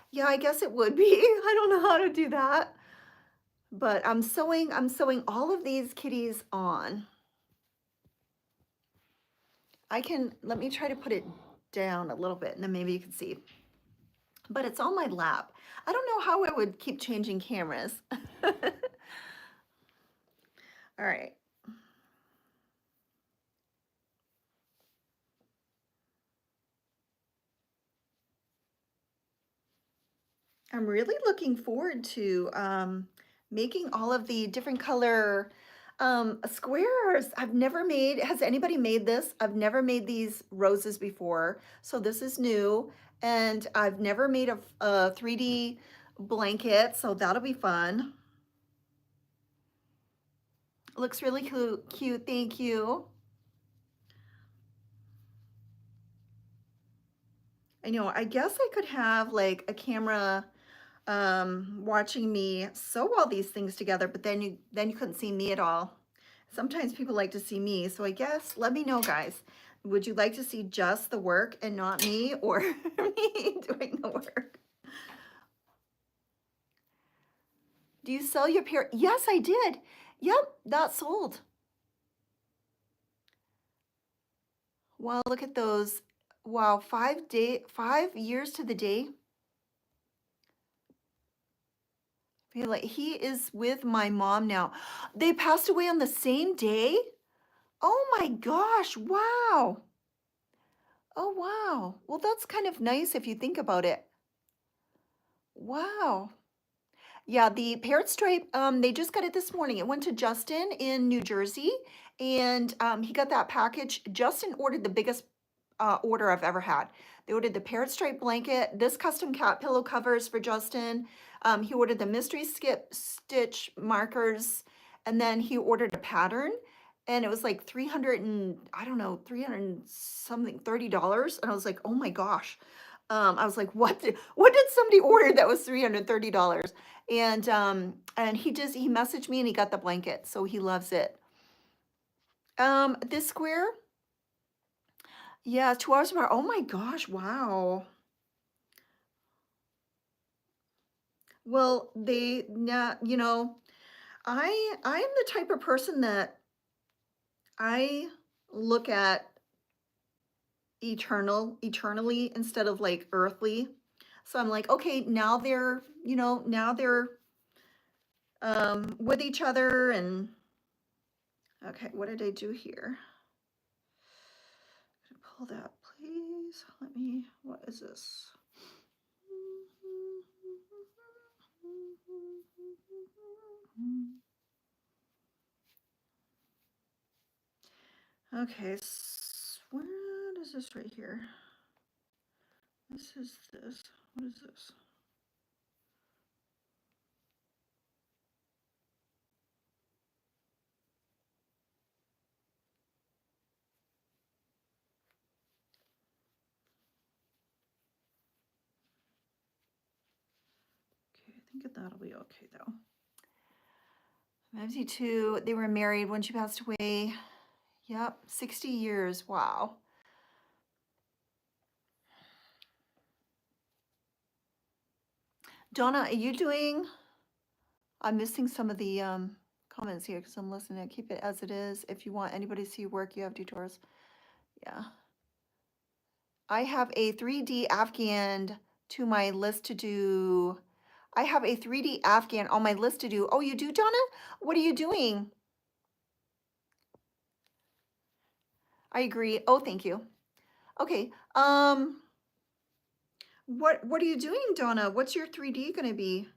[SPEAKER 1] Yeah, I guess it would be. I don't know how to do that. But I'm sewing all of these kitties on. Let me try to put it down a little bit and then maybe you can see. But it's on my lap. I don't know how I would keep changing cameras. All right. I'm really looking forward to making all of the different color squares. Has anybody made this? I've never made these roses before, so this is new. And I've never made a 3D blanket, so that'll be fun. Looks really cute, thank you. I know, I guess I could have like a camera watching me sew all these things together, but then you couldn't see me at all. Sometimes people like to see me, so I guess let me know, guys. Would you like to see just the work and not me, or me doing the work? Do you sell your pair? Yes, I did. Yep, that sold. Wow, look at those. Wow, 5 years to the day. I feel like he is with my mom now. They passed away on the same day? Oh my gosh, wow. Oh, wow. Well, that's kind of nice if you think about it. Wow. Yeah, the parrot stripe, they just got it this morning. It went to Justin in New Jersey, and he got that package. Justin ordered the biggest order I've ever had. They ordered the parrot stripe blanket, this custom cat pillow covers for Justin. He ordered the mystery skip stitch markers, and then he ordered a pattern, and it was like 300 and I don't know, 300 and something, $30. And I was like, oh my gosh. I was like, what did somebody order that was $330? And he messaged me and he got the blanket, so he loves it. This square, yeah, 2 hours tomorrow. Oh my gosh, wow. Well, they not, I am the type of person that I look at eternally instead of like earthly. So I'm like, okay, now they're with each other. And okay, what did I do here? Pull that, please. What is this? Okay, what is this right here? This is this. What is this? Okay, I think that'll be okay though. 92, they were married when she passed away. Yep, 60 years. Wow. Donna, are you doing? I'm missing some of the comments here because I'm listening. Keep it as it is. If you want anybody to see your work, you have detours. Yeah. I have a 3D Afghan to my list to do. I have a 3D Afghan on my list to do. Oh, you do, Donna? What are you doing? I agree. Oh, thank you. Okay. What are you doing, Donna? What's your 3D gonna be?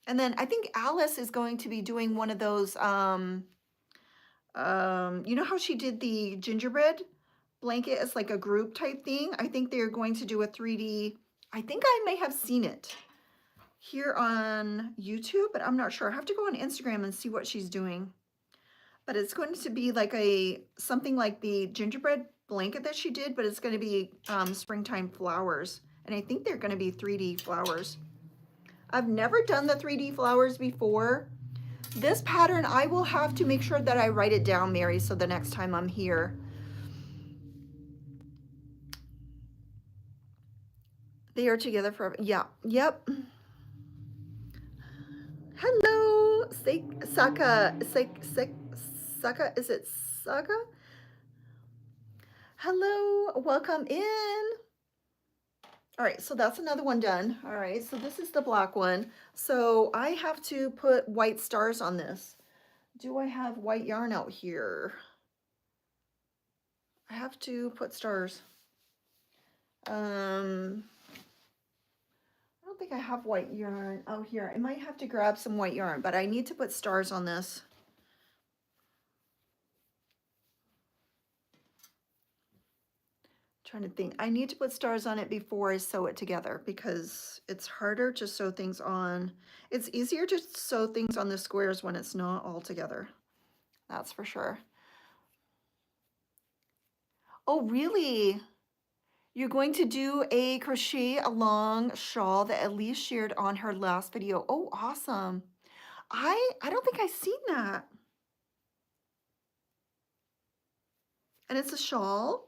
[SPEAKER 1] And then I think Alice is going to be doing one of those, you know how she did the gingerbread blanket as like a group type thing? I think they're going to do a 3D. I think I may have seen it here on YouTube, but I'm not sure. I have to go on Instagram and see what she's doing. But it's going to be like something like the gingerbread blanket that she did, but it's going to be springtime flowers. And I think they're going to be 3D flowers. I've never done the 3D flowers before. This pattern, I will have to make sure that I write it down, Mary, so the next time I'm here. They are together forever. Yeah, yep. Hello, Saka, Saka, is it Saka? Hello, welcome in. All right, so that's another one done. All right, so this is the black one. So I have to put white stars on this. Do I have white yarn out here? I have to put stars. I don't think I have white yarn out here. I might have to grab some white yarn, but I need to put stars on this. Trying to think. I need to put stars on it before I sew it together because it's harder to sew things on. It's easier to sew things on the squares when it's not all together. That's for sure. Oh, really? You're going to do a crochet along shawl that Elise shared on her last video. Oh, awesome. I don't think I've seen that. And it's a shawl.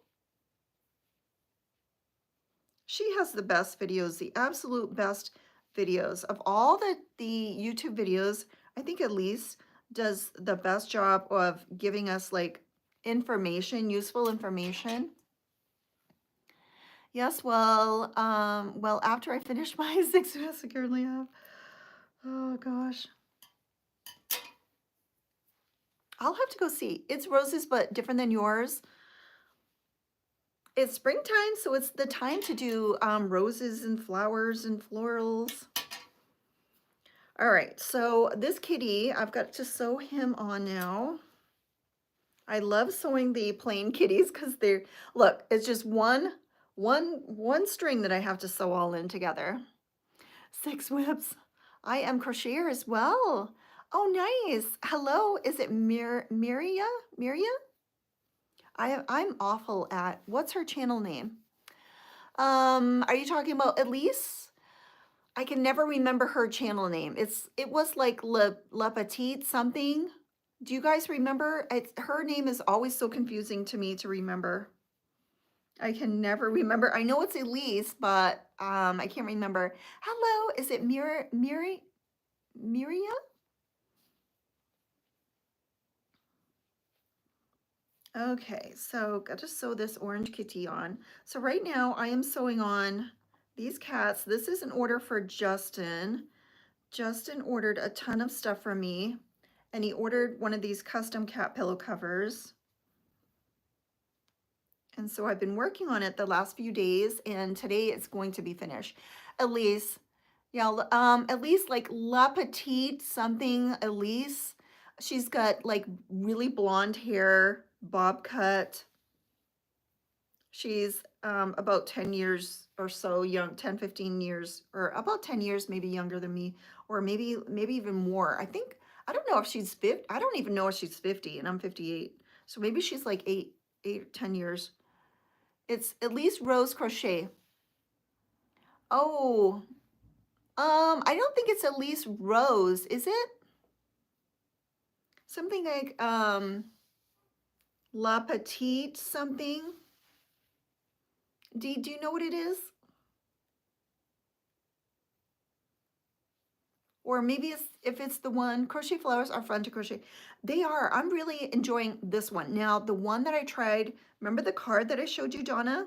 [SPEAKER 1] She has the best videos, the absolute best videos. Of all the YouTube videos, I think Elise does the best job of giving us like information, useful information. Yes, well, after I finish my 6 months, I currently have. Oh gosh. I'll have to go see. It's roses, but different than yours. It's springtime, so it's the time to do roses and flowers and florals. All right, so this kitty, I've got to sew him on now. I love sewing the plain kitties because they're, look, it's just one string that I have to sew all in together. 6 whips. I am crocheter as well. Oh, nice. Hello, is it Miria? Miria? I'm awful at, what's her channel name? Are you talking about Elise? I can never remember her channel name. It was like La Petite something. Do you guys remember? Her name is always so confusing to me to remember. I can never remember. I know it's Elise, but I can't remember. Hello, is it Miria? Okay, so got to sew this orange kitty on. So right now I am sewing on these cats. This is an order for Justin. Justin ordered a ton of stuff from me, and he ordered one of these custom cat pillow covers. And so I've been working on it the last few days, and today it's going to be finished. Elise, yeah, at least like La Petite something, Elise. She's got like really blonde hair, bob cut. She's about 10 years or so young, 10, 15 years, or about 10 years maybe younger than me, or maybe even more. I don't know if she's 50. I don't even know if she's 50 and I'm 58. So maybe she's like 10 years. It's at least Rose Crochet. Oh, I don't think it's at least Rose, is it? Something like La Petite something. Do you know what it is? Or maybe if it's the one, crochet flowers are fun to crochet. They are. I'm really enjoying this one. Now, the one that I tried, remember the card that I showed you, Donna?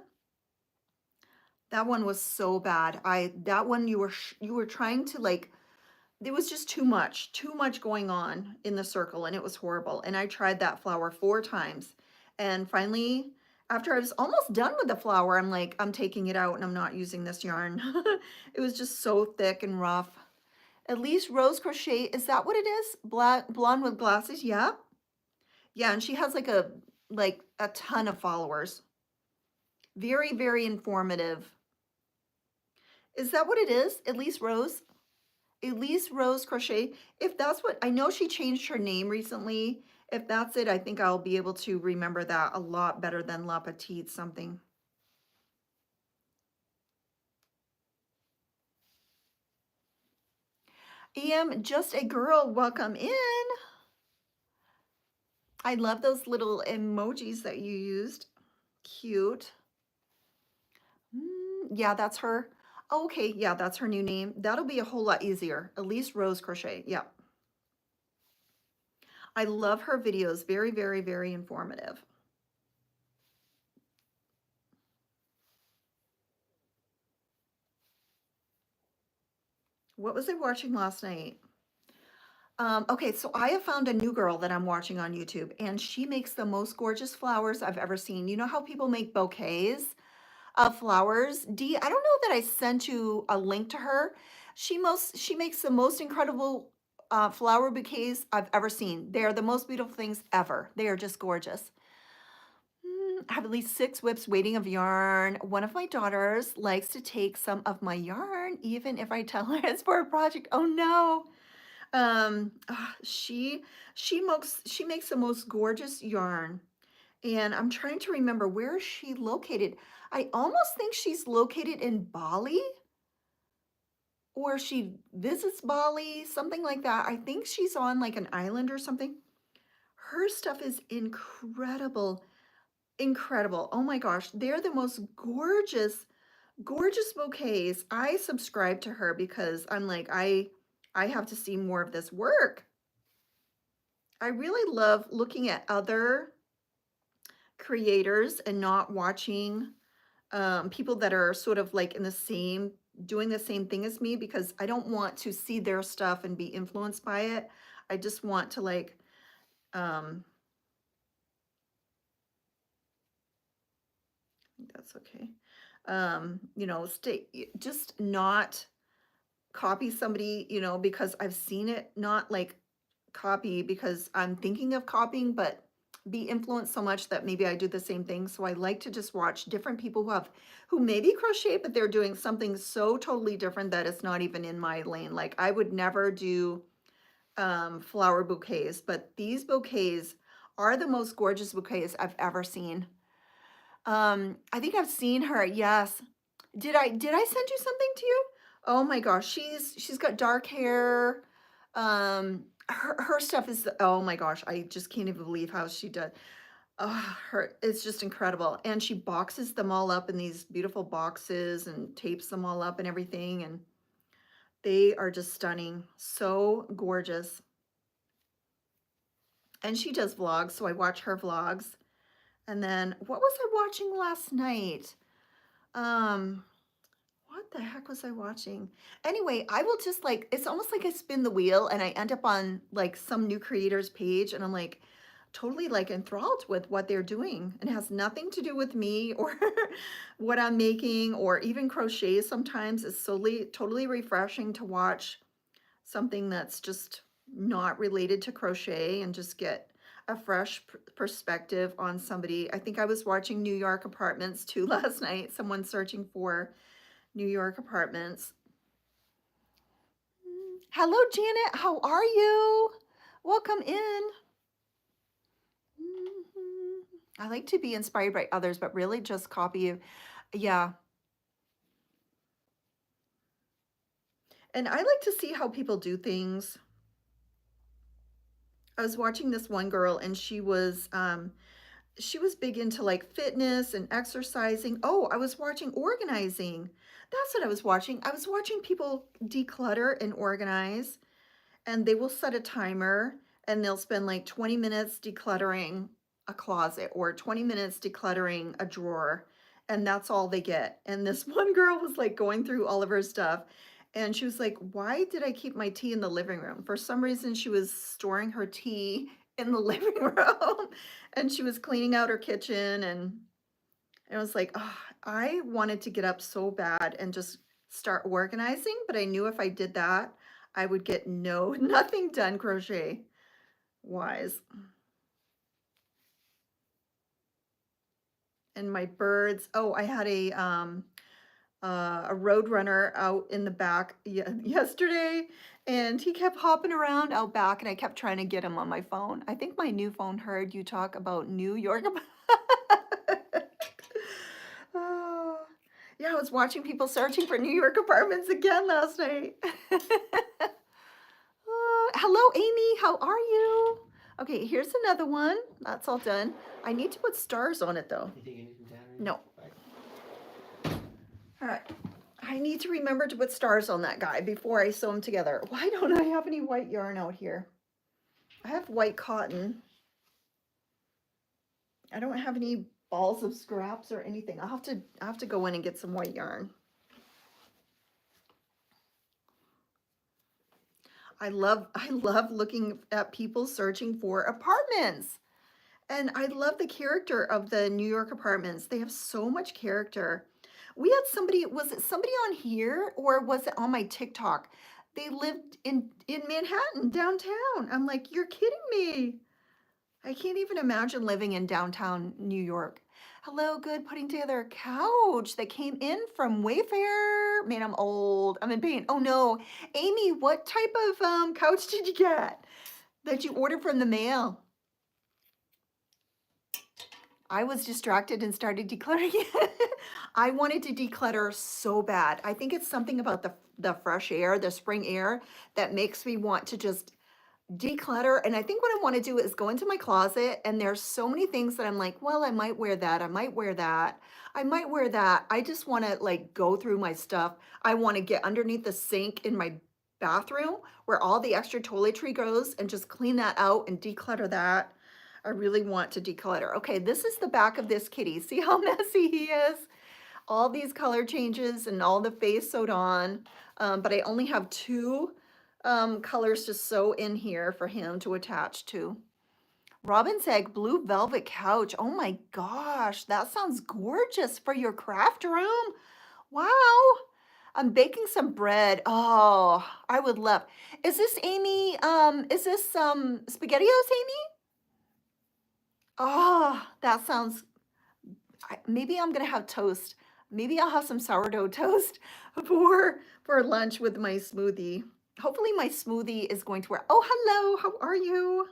[SPEAKER 1] That one was so bad. That one you were trying to like, there was just too much going on in the circle, and it was horrible. And I tried that flower 4 times. And finally, after I was almost done with the flower, I'm like, I'm taking it out and I'm not using this yarn. It was just so thick and rough. At least Rose Crochet, is that what it is? Blonde with glasses, yeah. Yeah, and she has like a ton of followers. Very, very informative. Is that what it is? At least Rose? At least Rose Crochet. If that's what, I know she changed her name recently. If that's it, I think I'll be able to remember that a lot better than La Petite something. am just a girl, welcome in. I love those little emojis that you used. Cute. Yeah, that's her. Okay, yeah, that's her new name. That'll be a whole lot easier. Elise Rose Crochet. Yeah. I love her videos. Very, very, very informative. What was I watching last night? Okay, so I have found a new girl that I'm watching on YouTube, and she makes the most gorgeous flowers I've ever seen. You know how people make bouquets of flowers? Dee, I don't know that I sent you a link to her. She makes the most incredible flower bouquets I've ever seen. They are the most beautiful things ever. They are just gorgeous. I have at least 6 whips waiting of yarn. One of my daughters likes to take some of my yarn, even if I tell her it's for a project. Oh no. She makes the most gorgeous yarn, and I'm trying to remember where is she located. I almost think she's located in Bali, or she visits Bali, something like that. I think she's on like an island or something. Her stuff is incredible. Incredible. Oh my gosh, they're the most gorgeous bouquets. I subscribe to her because I'm like, I have to see more of this work. I really love looking at other creators and not watching people that are sort of like doing the same thing as me, because I don't want to see their stuff and be influenced by it. I just want to like, think that's okay. You know, just not copy somebody, you know, because I've seen it, not like copy because I'm thinking of copying, but be influenced so much that maybe I do the same thing. So I like to just watch different people who maybe crochet, but they're doing something so totally different that it's not even in my lane. Like I would never do flower bouquets, but these bouquets are the most gorgeous bouquets I've ever seen. I think I've seen her. Yes. Did I send you something to you? Oh my gosh, she's got dark hair. Her stuff is, oh my gosh, I just can't even believe how she does. Her it's just incredible. And she boxes them all up in these beautiful boxes and tapes them all up and everything, and they are just stunning. So gorgeous. And she does vlogs, so I watch her vlogs. And then what was I watching last night? Um What the heck was I watching? Anyway, I will just like, it's almost like I spin the wheel and I end up on like some new creator's page and I'm like totally like enthralled with what they're doing. And it has nothing to do with me or what I'm making or even crochet sometimes. It's totally refreshing to watch something that's just not related to crochet and just get a fresh perspective on somebody. I think I was watching New York Apartments too last night, someone searching for New York Apartments. Hello, Janet. How are you? Welcome in. I like to be inspired by others, but really just copy you. Yeah. And I like to see how people do things. I was watching this one girl and she was big into like fitness and exercising. Oh, I was watching organizing. That's what I was watching. I was watching people declutter and organize, and they will set a timer and they'll spend like 20 minutes decluttering a closet or 20 minutes decluttering a drawer, and that's all they get. And this one girl was like going through all of her stuff and she was like, why did I keep my tea in the living room? For some reason she was storing her tea in the living room and she was cleaning out her kitchen, and I was like, oh, I wanted to get up so bad and just start organizing, but I knew if I did that, I would get nothing done crochet wise. And my birds, oh, I had a road runner out in the back yesterday, and he kept hopping around out back, and I kept trying to get him on my phone. I think my new phone heard you talk about New York. Oh, yeah, I was watching people searching for New York apartments again last night. Hello, Amy. How are you? Okay, here's another one. That's all done. I need to put stars on it though.
[SPEAKER 3] You think you need some batteries?
[SPEAKER 1] No. All right. I need to remember to put stars on that guy before I sew them together. Why don't I have any white yarn out here? I have white cotton. I don't have any balls of scraps or anything. I have to go in and get some white yarn. I love looking at people searching for apartments. And I love the character of the New York apartments. They have so much character. We had somebody, was it somebody on here or was it on my TikTok? They lived in Manhattan, downtown. I'm like, you're kidding me. I can't even imagine living in downtown New York. Hello, good, putting together a couch that came in from Wayfair. Man, I'm old. I'm in pain. Oh no. Amy, what type of couch did you get that you ordered from the mail? I was distracted and started decluttering. I wanted to declutter so bad. I think it's something about the fresh air, the spring air, that makes me want to just declutter. And I think what I want to do is go into my closet, and there's so many things that I'm like, well, I might wear that. I might wear that. I might wear that. I just want to like go through my stuff. I want to get underneath the sink in my bathroom where all the extra toiletry goes and just clean that out and declutter that. I really want to declutter. Okay, this is the back of this kitty. See how messy he is? All these color changes and all the face sewed on. But I only have two colors to sew in here for him to attach to. Robin's egg blue velvet couch. Oh my gosh, that sounds gorgeous for your craft room. Wow. I'm baking some bread. Oh, I would love. Is this Amy? Is this SpaghettiOs, Amy? Oh, that sounds. Maybe I'm gonna have toast. Maybe I'll have some sourdough toast for lunch with my smoothie. Hopefully my smoothie is going to work. Oh, hello. How are you?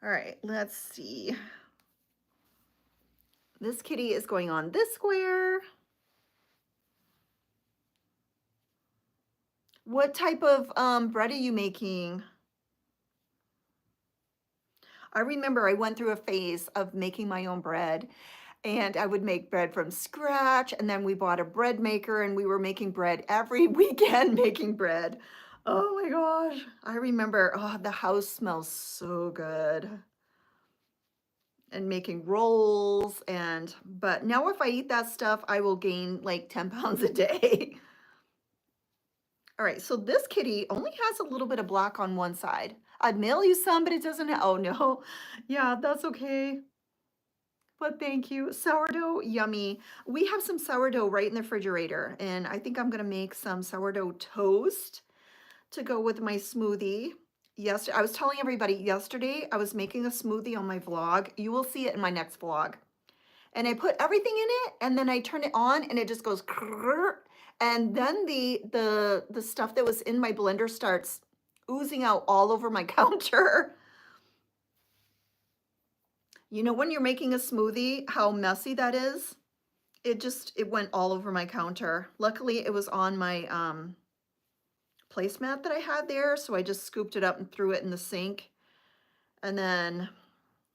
[SPEAKER 1] All right, let's see. This kitty is going on this square. What type of bread are you making? I remember I went through a phase of making my own bread, and I would make bread from scratch, and then we bought a bread maker and we were making bread every weekend making bread. Oh my gosh. I remember, oh, the house smells so good. And making rolls but now if I eat that stuff, I will gain like 10 pounds a day. All right, so this kitty only has a little bit of black on one side. I'd mail you some, but it doesn't oh no. Yeah, that's okay. But thank you. Sourdough, yummy. We have some sourdough right in the refrigerator, and I think I'm gonna make some sourdough toast to go with my smoothie. Yes, I was telling everybody yesterday I was making a smoothie on my vlog. You will see it in my next vlog. And I put everything in it, and then I turn it on, and it just goes krrr, and then the stuff that was in my blender starts oozing out all over my counter. You know when you're making a smoothie, how messy that is? It went all over my counter. Luckily, it was on my placemat that I had there, so I just scooped it up and threw it in the sink, and then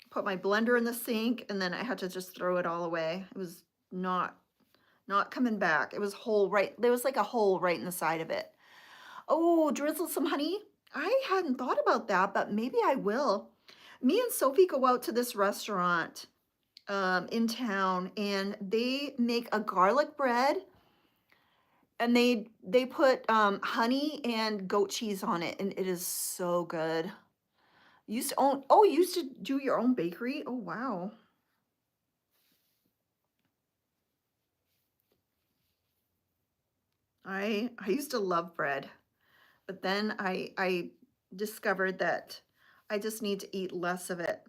[SPEAKER 1] put my blender in the sink, and then I had to just throw it all away. It was not coming back. It was whole right, there was like a hole right in the side of it. Oh, drizzle some honey. I hadn't thought about that, but maybe I will. Me and Sophie go out to this restaurant in town, and they make a garlic bread, and they put honey and goat cheese on it, and it is so good. You used to own, oh, you used to do your own bakery? Oh, wow. I used to love bread, but then I discovered that I just need to eat less of it.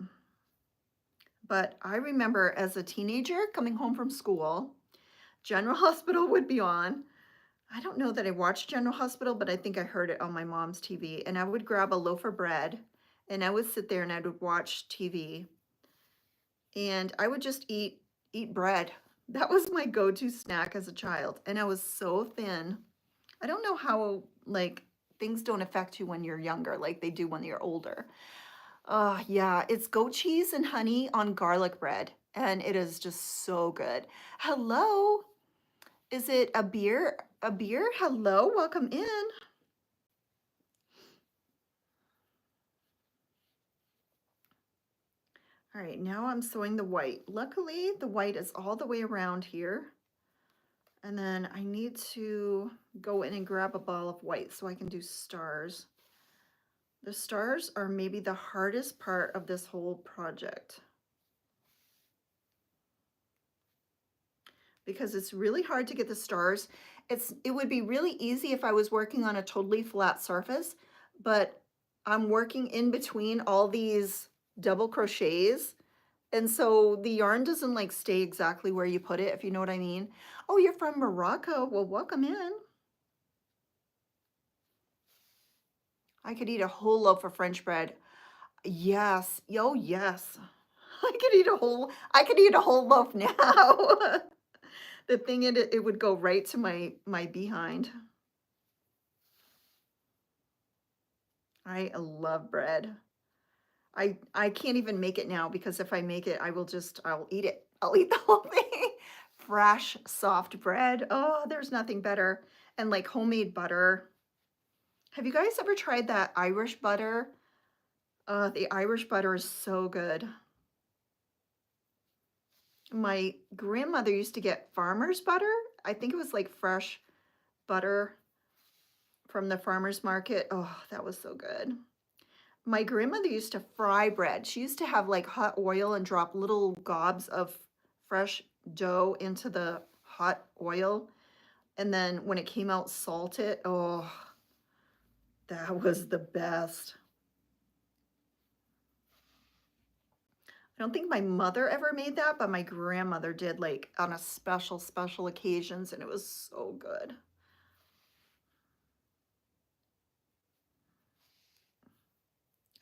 [SPEAKER 1] But I remember as a teenager coming home from school, General Hospital would be on. I don't know that I watched General Hospital, but I think I heard it on my mom's TV. And I would grab a loaf of bread and I would sit there and I would watch TV and I would just eat bread. That was my go-to snack as a child. And I was so thin. I don't know how like things don't affect you when you're younger like they do when you're older. Yeah, it's goat cheese and honey on garlic bread, and it is just so good. Hello, is it a beer? A beer? Hello, welcome in. All right, now I'm sewing the white. Luckily, the white is all the way around here. And then I need to go in and grab a ball of white so I can do stars. The stars are maybe the hardest part of this whole project, because it's really hard to get the stars. It would be really easy if I was working on a totally flat surface, but I'm working in between all these double crochets. And so the yarn doesn't like stay exactly where you put it, if you know what I mean. Oh, you're from Morocco. Well, welcome in. I could eat a whole loaf of French bread. Yes. Oh, yes. I could eat a whole loaf now. The thing it would go right to my behind. I love bread. I can't even make it now because if I make it, I'll eat it. I'll eat the whole thing. Fresh, soft bread. Oh, there's nothing better. And like homemade butter. Have you guys ever tried that Irish butter? The Irish butter is so good. My grandmother used to get farmer's butter. I think it was like fresh butter from the farmer's market. Oh, that was so good. My grandmother used to fry bread. She used to have like hot oil and drop little gobs of fresh dough into the hot oil. And then when it came out, salt it. Oh, that was the best. I don't think my mother ever made that, but my grandmother did, like on a special occasions, and it was so good.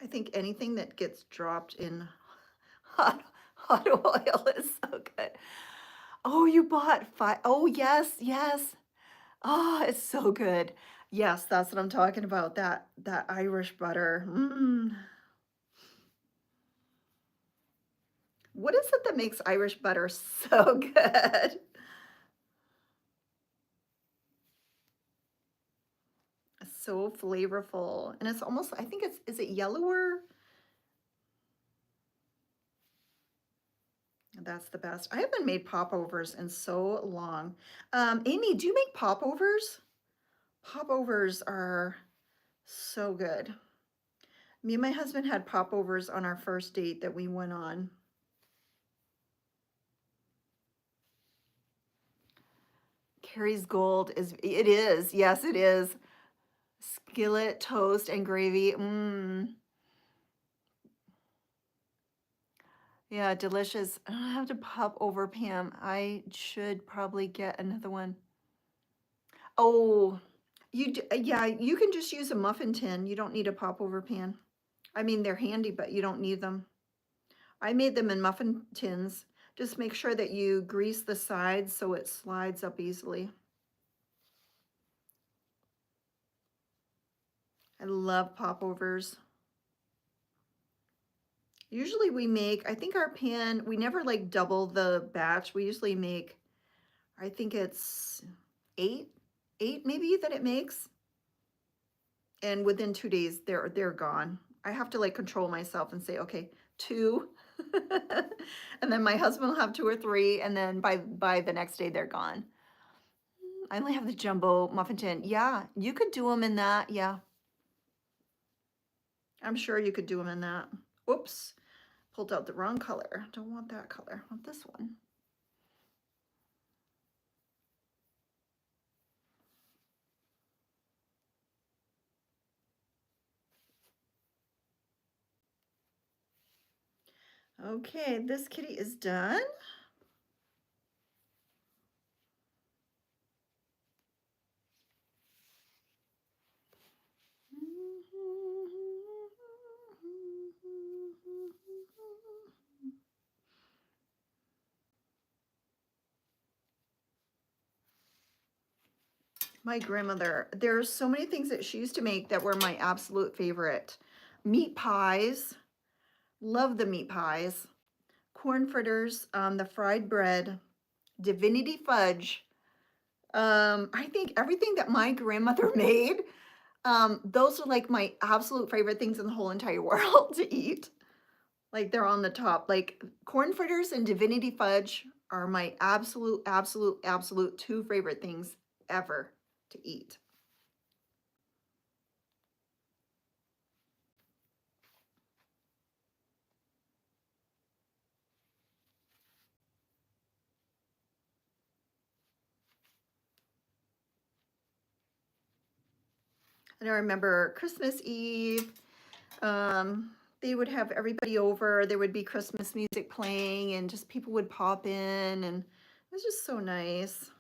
[SPEAKER 1] I think anything that gets dropped in hot oil is so good. Oh, you bought five. Oh, yes. Oh, it's so good. Yes, that's what I'm talking about. That Irish butter. What is it that makes Irish butter so good? It's so flavorful. And it's almost, I think is it yellower? That's the best. I haven't made popovers in so long. Amy, do you make popovers? Popovers are so good. Me and my husband had popovers on our first date that we went on. Carrie's Gold is, it is. Yes, it is. Skillet, toast, and gravy. Yeah, delicious. I don't have to pop over, Pam. I should probably get another one. Oh, yeah, you can just use a muffin tin. You don't need a popover pan. I mean, they're handy, but you don't need them. I made them in muffin tins. Just make sure that you grease the sides so it slides up easily. I love popovers. Usually we make, I think our pan, we never like double the batch. We usually make, I think it's eight maybe that it makes. And within 2 days, they're gone. I have to like control myself and say, okay, 2. And then my husband will have 2 or 3, and then by the next day they're gone. I only have the jumbo muffin tin. Yeah, you could do them in that. Yeah. I'm sure you could do them in that. Oops, pulled out the wrong color. Don't want that color. I want this one. Okay, this kitty is done. My grandmother, there are so many things that she used to make that were my absolute favorite. Meat pies, love the meat pies. Corn fritters, the fried bread, divinity fudge. I think everything that my grandmother made, those are like my absolute favorite things in the whole entire world to eat. Like they're on the top. Like corn fritters and divinity fudge are my absolute 2 favorite things ever to eat. And I remember Christmas Eve, they would have everybody over. There would be Christmas music playing, and just people would pop in, and it was just so nice.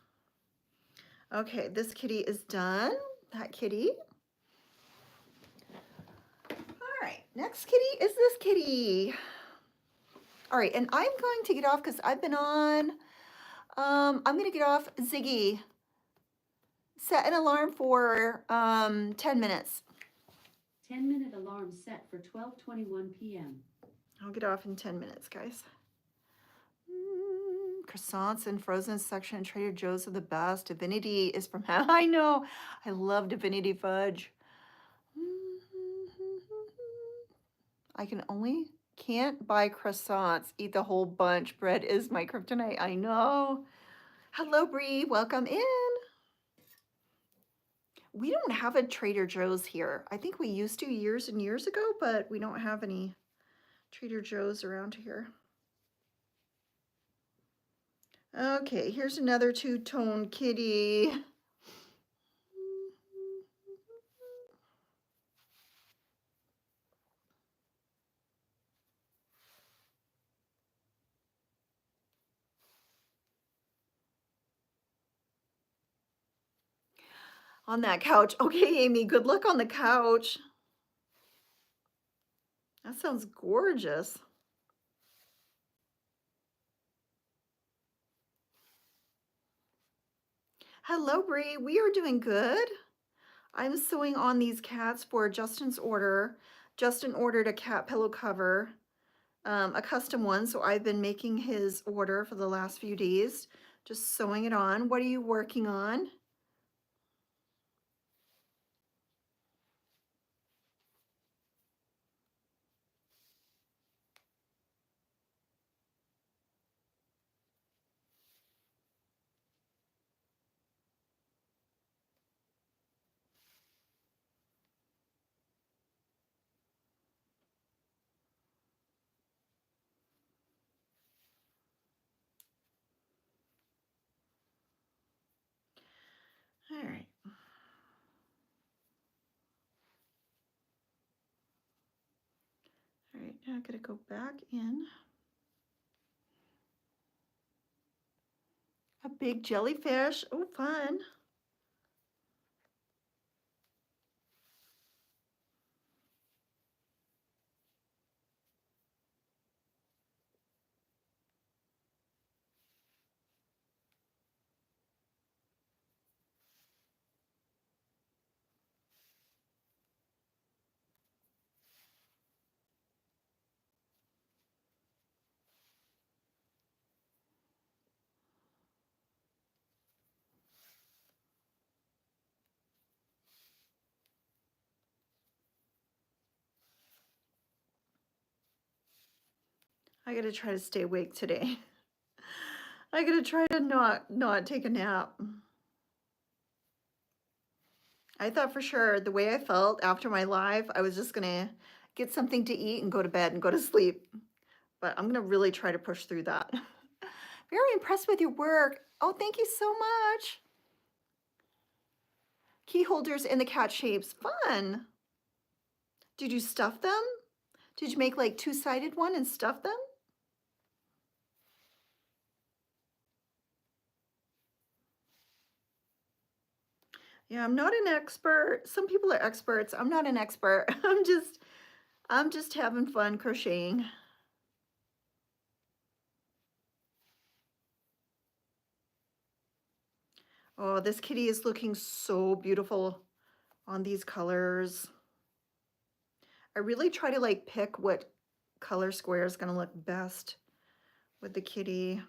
[SPEAKER 1] Okay, this kitty is done. That kitty. All right, next kitty is this kitty. All right, and I'm going to get off because I've been on. I'm going to get off. Ziggy, set an alarm for 10 minutes.
[SPEAKER 2] 10-minute alarm set for 12:21 p.m.
[SPEAKER 1] I'll get off in 10 minutes, guys. Croissants and frozen section. Trader Joe's are the best. Divinity is from, I know, I love Divinity fudge. I can't buy croissants, eat the whole bunch. Bread is my kryptonite. I know. Hello, Bree, welcome in. We don't have a Trader Joe's here. I think we used to years and years ago, but we don't have any Trader Joe's around here. Okay, here's another two-tone kitty. On that couch. Okay, Amy, good luck on the couch. That sounds gorgeous. Hello, Bree. We are doing good. I'm sewing on these cats for Justin's order. Justin ordered a cat pillow cover, a custom one, so I've been making his order for the last few days, just sewing it on. What are you working on? All right. All right, now I'm gonna go back in. A big jellyfish. Oh, fun. I gotta try to stay awake today. I gotta try to not take a nap. I thought for sure the way I felt after my live, I was just gonna get something to eat and go to bed and go to sleep. But I'm gonna really try to push through that. Very impressed with your work. Oh, thank you so much. Key holders in the cat shapes. Fun. Did you stuff them? Did you make like two-sided one and stuff them? Yeah, I'm not an expert. Some people are experts. I'm not an expert. I'm just having fun crocheting. Oh, this kitty is looking so beautiful on these colors. I really try to like pick what color square is going to look best with the kitty.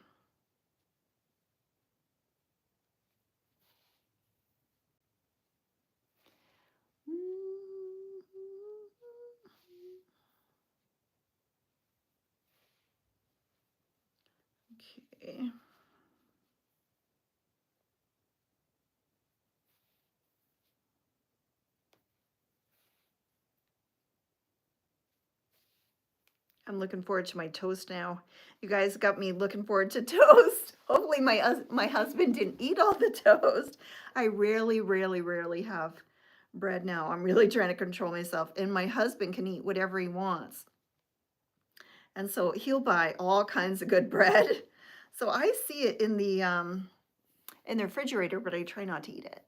[SPEAKER 1] Okay. I'm looking forward to my toast now. You guys got me looking forward to toast. Hopefully my husband didn't eat all the toast. I rarely have bread now. I'm really trying to control myself. And my husband can eat whatever he wants. And so he'll buy all kinds of good bread. So I see it in the refrigerator, but I try not to eat it.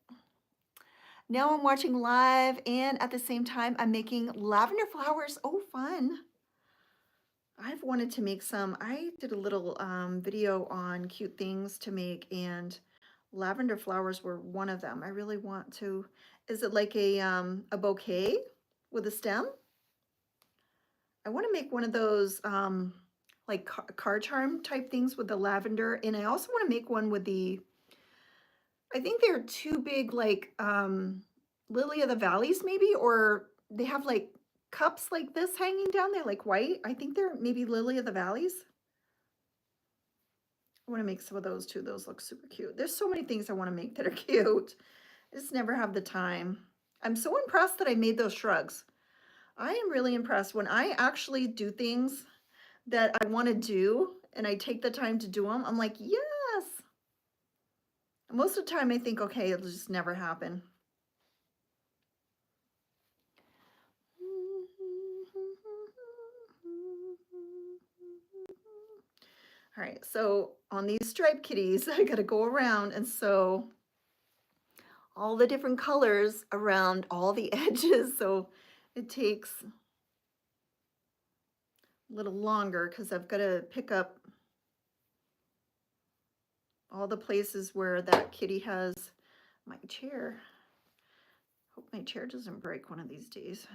[SPEAKER 1] Now I'm watching live, and at the same time I'm making lavender flowers. Oh, fun. I've wanted to make some. I did a little video on cute things to make, and lavender flowers were one of them. I really want to. Is it like a bouquet with a stem? I want to make one of those like car charm type things with the lavender, and I also want to make one with the, I think they're two big like lily of the valleys maybe, or they have like cups like this hanging down there like white. I think they're maybe lily of the valleys. I want to make some of those too. Those look super cute. There's so many things I want to make that are cute. I just never have the time. I'm so impressed that I made those shrugs. I am really impressed when I actually do things that I want to do and I take the time to do them. I'm like, yes. Most of the time I think, okay, it'll just never happen. All right, so on these striped kitties, I got to go around and sew all the different colors around all the edges. So it takes a little longer because I've got to pick up all the places where that kitty has my chair. Hope my chair doesn't break one of these days.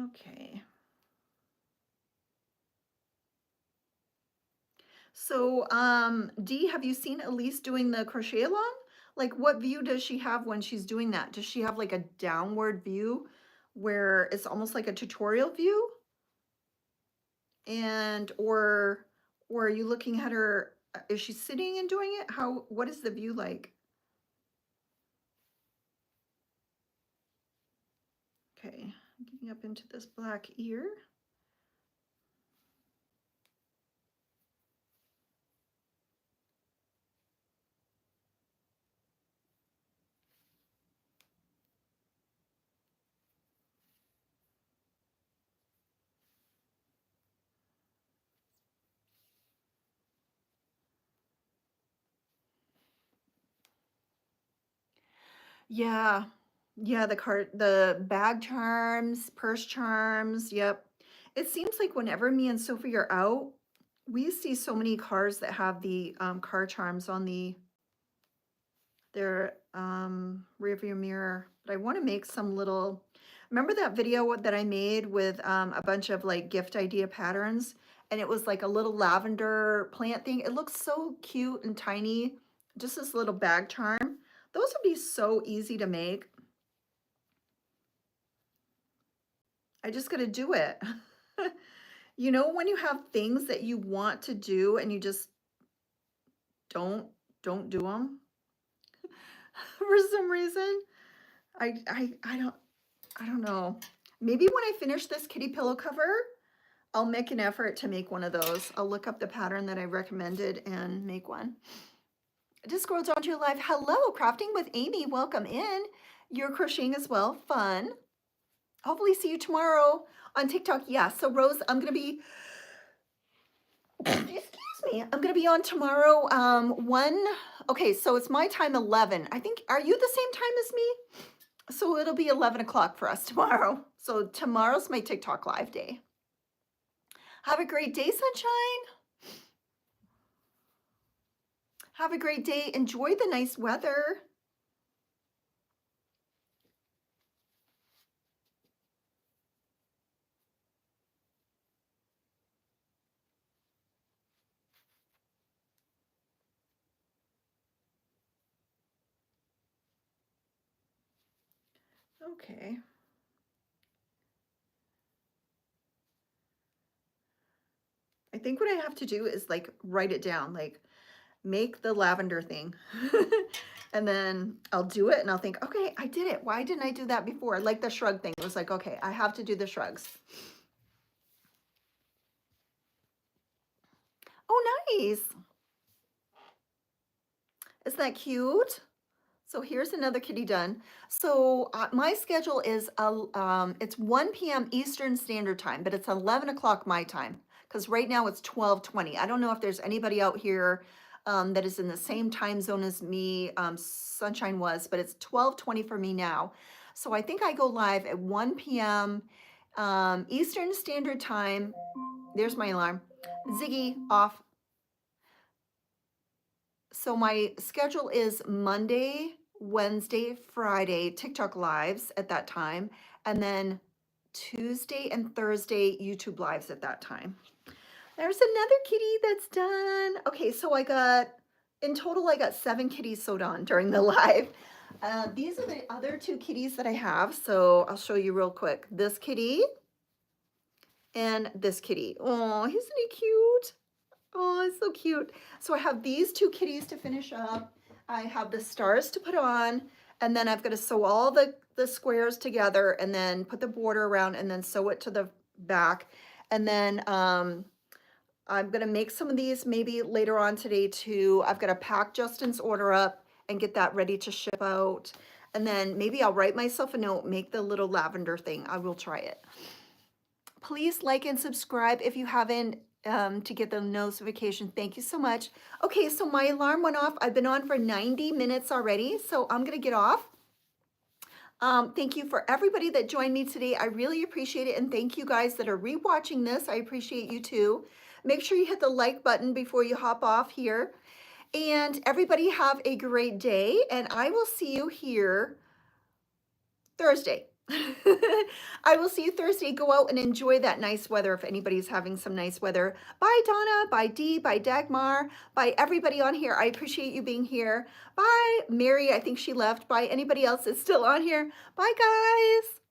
[SPEAKER 1] Okay. So, Dee, have you seen Elise doing the crochet along? Like, what view does she have when she's doing that? Does she have like a downward view where it's almost like a tutorial view? And, or are you looking at her, is she sitting and doing it? What is the view like? Okay, getting up into this black ear. Yeah. Yeah, the bag charms, purse charms, yep. It seems like whenever me and Sophie are out, we see so many cars that have the car charms on their rear view mirror. But I want to make some little, remember that video that I made with a bunch of like gift idea patterns? And it was like a little lavender plant thing. It looks so cute and tiny. Just this little bag charm. Those would be so easy to make. I just got to do it. You know, when you have things that you want to do and you just don't do them for some reason. I don't know. Maybe when I finish this kitty pillow cover, I'll make an effort to make one of those. I'll look up the pattern that I recommended and make one. Just scroll down to your live. Hello, Crafting with Amy. Welcome in. You're crocheting as well. Fun. Hopefully see you tomorrow on TikTok. Yeah, so Rose, I'm going to be, excuse me, I'm going to be on tomorrow. Okay, so it's my time 11. I think, are you the same time as me? So it'll be 11 o'clock for us tomorrow. So tomorrow's my TikTok live day. Have a great day, sunshine. Have a great day. Enjoy the nice weather. Okay. I think what I have to do is like write it down, like make the lavender thing. And then I'll do it and I'll think, okay, I did it. Why didn't I do that before? Like the shrug thing. It was like, okay, I have to do the shrugs. Oh, nice. Isn't that cute? So here's another kitty done. So my schedule is, it's 1 p.m. Eastern Standard Time, but it's 11 o'clock my time, because right now it's 12:20. I don't know if there's anybody out here that is in the same time zone as me, Sunshine was, but it's 12:20 for me now. So I think I go live at 1 p.m. Eastern Standard Time. There's my alarm. Ziggy, off. So my schedule is Monday, Wednesday, Friday, TikTok lives at that time, and then Tuesday and Thursday, YouTube lives at that time. There's another kitty that's done. Okay, so in total, I got 7 kitties sewed on during the live. These are the other two kitties that I have, so I'll show you real quick. This kitty and this kitty. Oh, isn't he cute? Oh, it's so cute. So I have these two kitties to finish up. I have the stars to put on, and then I've got to sew all the squares together and then put the border around and then sew it to the back. And then I'm gonna make some of these maybe later on today too. I've got to pack Justin's order up and get that ready to ship out. And then maybe I'll write myself a note, make the little lavender thing. I will try it. Please like and subscribe if you haven't to get the notification. Thank you so much. Okay, so my alarm went off. I've been on for 90 minutes already, so I'm gonna get off. Thank you for everybody that joined me today. I really appreciate it. And thank you guys that are rewatching this. I appreciate you too. Make sure you hit the like button before you hop off here. And everybody have a great day. And I will see you here Thursday. I will see you Thursday. Go out and enjoy that nice weather if anybody's having some nice weather. Bye, Donna. Bye, Dee. Bye, Dagmar. Bye, everybody on here. I appreciate you being here. Bye, Mary. I think she left. Bye, anybody else that's still on here. Bye, guys.